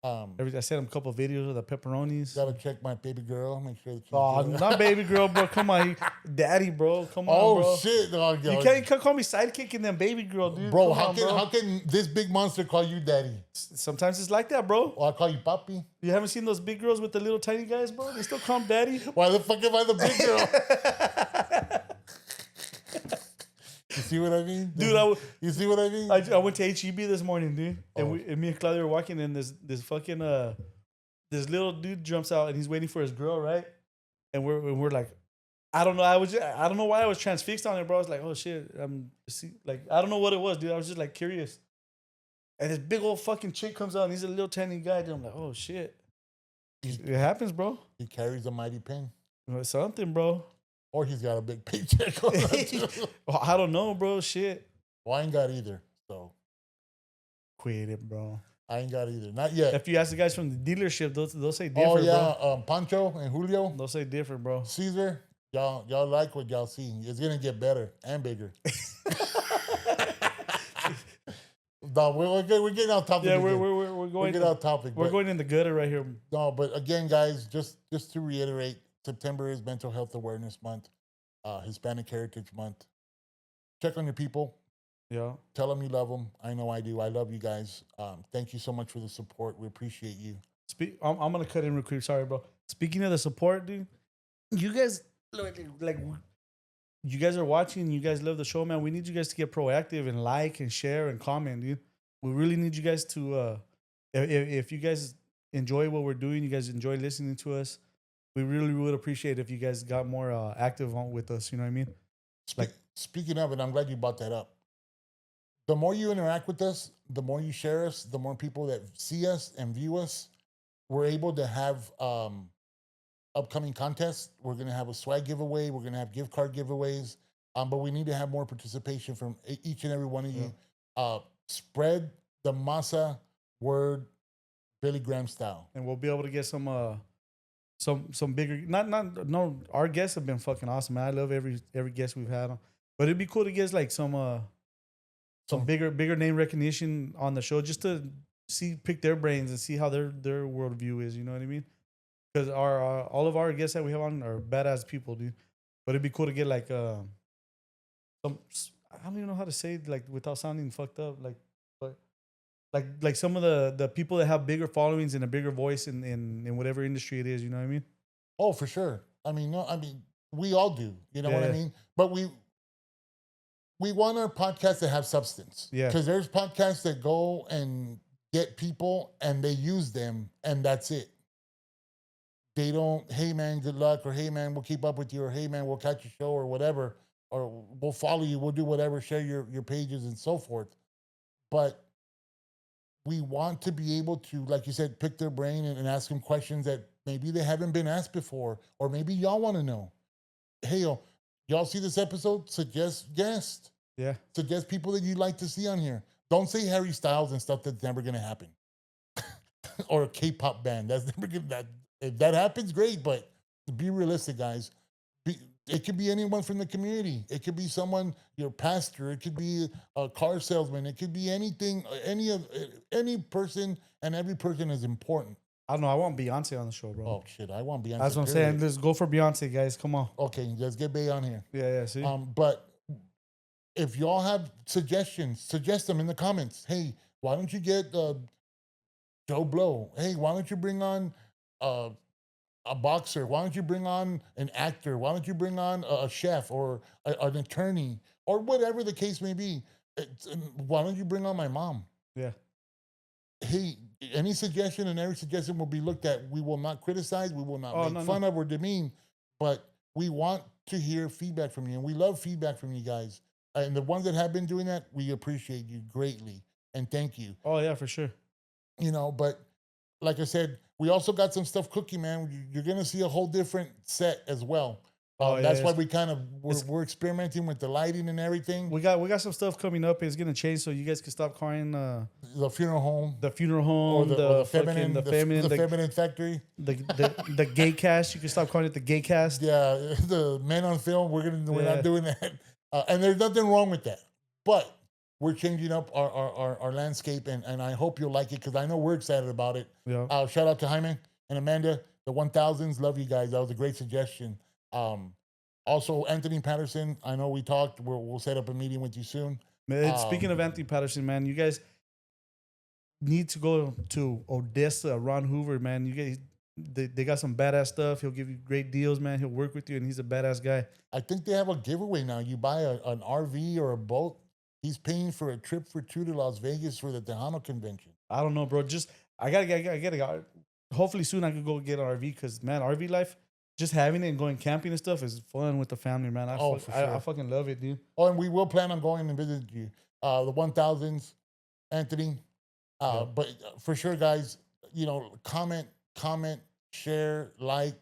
I sent him a couple of videos of the pepperonis. Gotta check my baby girl, make sure that she's good. Not baby girl, bro. Come on, daddy, bro. Come on, bro. Oh shit, dog. You can't call me sidekick and then baby girl, dude. Bro, how can this big monster call you daddy? Sometimes it's like that, bro. Well, I'll call you papi. You haven't seen those big girls with the little tiny guys, bro? They still call them daddy. Why the fuck am I the big girl? You see what I mean? Dude, you see what I mean? I went to HEB this morning, dude. And me and Claudia were walking, and this fucking this little dude jumps out, and he's waiting for his girl, right? And we're like, I don't know. I don't know why I was transfixed on it, bro. I was like, oh shit. I don't know what it was, dude. I was just like curious. And this big old fucking chick comes out, and he's a little tiny guy. And I'm like, oh shit. It happens, bro. He carries a mighty pen. Something, bro. Or he's got a big paycheck on that. Well, I don't know, bro. Shit. Well, I ain't got either. So quit it, bro. I ain't got either. Not yet. If you ask the guys from the dealership, they'll say different, bro. Pancho and Julio. They'll say different, bro. Caesar, y'all like what y'all see. It's gonna get better and bigger. No, we're getting off topic. Yeah, we're going off topic. We're going in the gutter right here. No, but again, guys, just to reiterate, September is Mental Health Awareness Month, Hispanic Heritage Month. Check on your people. Yeah. Tell them you love them. I know I do. I love you guys. Thank you so much for the support. We appreciate you. I'm gonna cut in real quick. Sorry, bro. Speaking of the support, dude, you guys like you guys are watching. You guys love the show, man. We need you guys to get proactive and like and share and comment, dude. We really need you guys to. If you guys enjoy what we're doing, you guys enjoy listening to us. We really would appreciate if you guys got more active on with us. You know what I mean? Speaking of it, I'm glad you brought that up. The more you interact with us, the more you share us, the more people that see us and view us, we're able to have upcoming contests. We're going to have a swag giveaway. We're going to have gift card giveaways. But we need to have more participation from each and every one of you. Spread the Masa word Billy Graham style. And we'll be able to get some bigger, no, our guests have been fucking awesome, man. I love every guest we've had on. But it'd be cool to get like some bigger name recognition on the show, just to pick their brains and see how their worldview is. You know what I mean? Because all of our guests that we have on are badass people, dude. But it'd be cool to get like some, I don't even know how to say it, like without sounding fucked up, like some of the people that have bigger followings and a bigger voice in whatever industry it is. You know what I mean? Oh, for sure. I mean, we all do. You know what I mean? But we want our podcast to have substance. Yeah. Because there's podcasts that go and get people and they use them and that's it. They don't, hey man, good luck, or hey man, we'll keep up with you, or hey man, we'll catch your show, or whatever, or we'll follow you, we'll do whatever, share your pages and so forth. But we want to be able to, like you said, pick their brain and ask them questions that maybe they haven't been asked before, or maybe y'all want to know. Hey, y'all see this episode? Suggest guests. Yeah. Suggest people that you'd like to see on here. Don't say Harry Styles and stuff that's never going to happen. Or a K-pop band. That's never going to, if that happens, great, but be realistic, guys. It could be anyone from the community. It could be someone, your pastor. It could be a car salesman. It could be anything, any person, and every person is important. I don't know. I want Beyonce on the show, bro. Oh, shit. I want Beyonce. That's what I'm saying. Let's go for Beyonce, guys. Come on. Okay, let's get Bey on here. Yeah, see? But if y'all have suggestions, suggest them in the comments. Hey, Why don't you get Joe Blow? Hey, why don't you bring on uh, a boxer? Why don't you bring on an actor? Why don't you bring on a chef or an attorney or whatever the case may be? Why don't you bring on my mom? Yeah. Hey, any suggestion and every suggestion will be looked at. We will not criticize, we will not Oh, make no, fun no. of or demean, but we want to hear feedback from you. And we love feedback from you guys. And the ones that have been doing that, we appreciate you greatly. And thank you. Oh, yeah, for sure. But like I said, we also got some stuff cooking, man. You're gonna see a whole different set as well. Oh, yeah. That's why we kind of it's- we're experimenting with the lighting and everything. We got some stuff coming up. It's gonna change, so you guys can stop calling The funeral home, the funeral home, or the fucking, feminine, the feminine factory, the gay cast. You can stop calling it the gay cast. Yeah, the men on film. We're not doing that, and there's nothing wrong with that. But we're changing up our landscape, and I hope you'll like it because I know we're excited about it. Yeah. Shout out to Jaime and Amanda, the 1000s. Love you guys. That was a great suggestion. Also, Anthony Patterson. I know we talked. We'll set up a meeting with you soon. Man, speaking of Anthony Patterson, man, you guys need to go to Odessa, Ron Hoover, man. You guys, they got some badass stuff. He'll give you great deals, man. He'll work with you, and he's a badass guy. I think they have a giveaway now. You buy an RV or a boat, he's paying for a trip for two to Las Vegas for the Tejano convention. I don't know, bro. Just I gotta. Hopefully soon I could go get an RV because man, RV life, just having it and going camping and stuff is fun with the family, man. For sure. I fucking love it, dude. Oh, and we will plan on going and visiting you. The 1000s, Anthony. But for sure, guys, comment, share, like,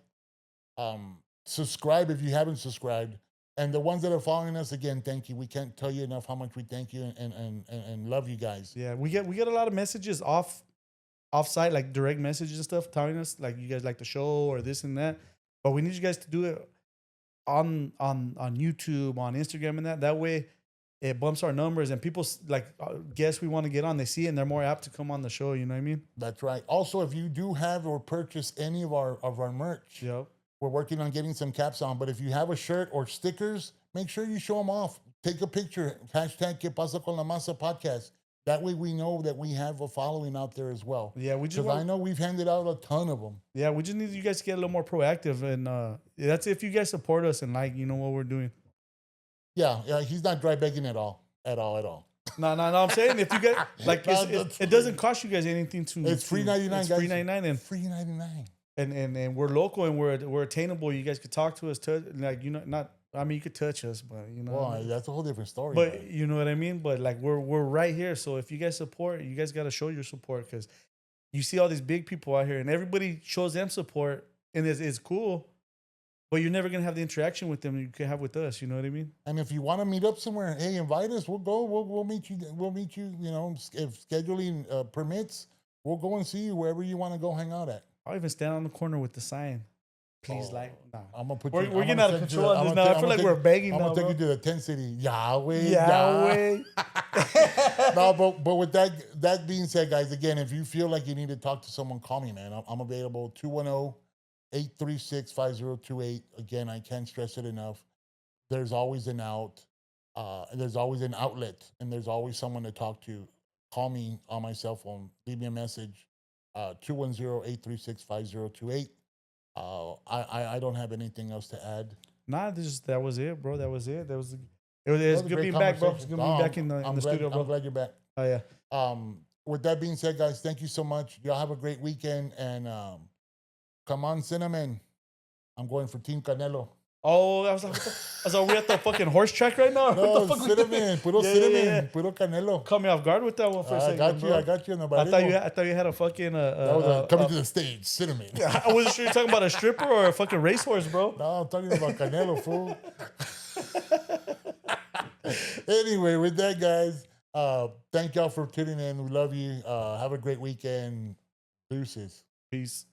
subscribe if you haven't subscribed. And the ones that are following us, again, thank you. We can't tell you enough how much we thank you and love you guys. Yeah, we get a lot of messages off-site, like direct messages and stuff telling us like you guys like the show or this and that. But we need you guys to do it on YouTube, on Instagram and that. That way it bumps our numbers and people like guests we want to get on, they see it and they're more apt to come on the show, you know what I mean? That's right. Also, if you do have or purchase any of our merch, Yep. We're working on getting some caps on, but if you have a shirt or stickers, make sure you show them off. Take a picture, hashtag Que Pasa Con La Masa podcast. That way we know that we have a following out there as well. Yeah, because I know we've handed out a ton of them. Yeah, we just need you guys to get a little more proactive, and that's if you guys support us and like what we're doing. Yeah, he's not dry begging at all. No. I'm saying if you guys like, it doesn't cost you guys anything to. It's free 99, it's guys. Free 99 and free 99. And we're local and we're attainable. You guys could talk to us, you could touch us, but Well, that's a whole different story. But you know what I mean. But like we're right here, so if you guys support, you guys got to show your support because you see all these big people out here, and everybody shows them support, and it's cool. But you're never gonna have the interaction with them you can have with us. You know what I mean? And if you want to meet up somewhere, hey, invite us. We'll go. We'll meet you. We'll meet you. If scheduling permits, we'll go and see you wherever you want to go hang out at. I'll even stand on the corner with the sign. Please, I'm gonna put. We're getting out of control on this now. I feel like we're begging now. I'm gonna take you to the tent city. Yahweh. No, but with that being said, guys, again, if you feel like you need to talk to someone, call me, man. I'm available. 210-836-5028. Again, I can't stress it enough. There's always an out. There's always an outlet, and there's always someone to talk to. Call me on my cell phone. Leave me a message. 210-836-5028. I don't have anything else to add. Nah, that was it, bro. That was it. It was good being back, bro. It's good being back in the studio, bro. I'm glad you're back. Oh yeah. With that being said, guys, thank you so much. Y'all have a great weekend, and come on, Cinnamon. I'm going for Team Canelo. Oh, I was like, we at the fucking horse track right now? No, what the fuck cinnamon, puro cinnamon, puro Canelo. Caught me off guard with that one for a second. I got you. I thought you had a fucking. Coming to the stage, cinnamon. I wasn't sure you're talking about a stripper or a fucking racehorse, bro. No, I'm talking about Canelo, fool. Anyway, with that, guys, thank y'all for tuning in. We love you. Have a great weekend. Deuces. Peace.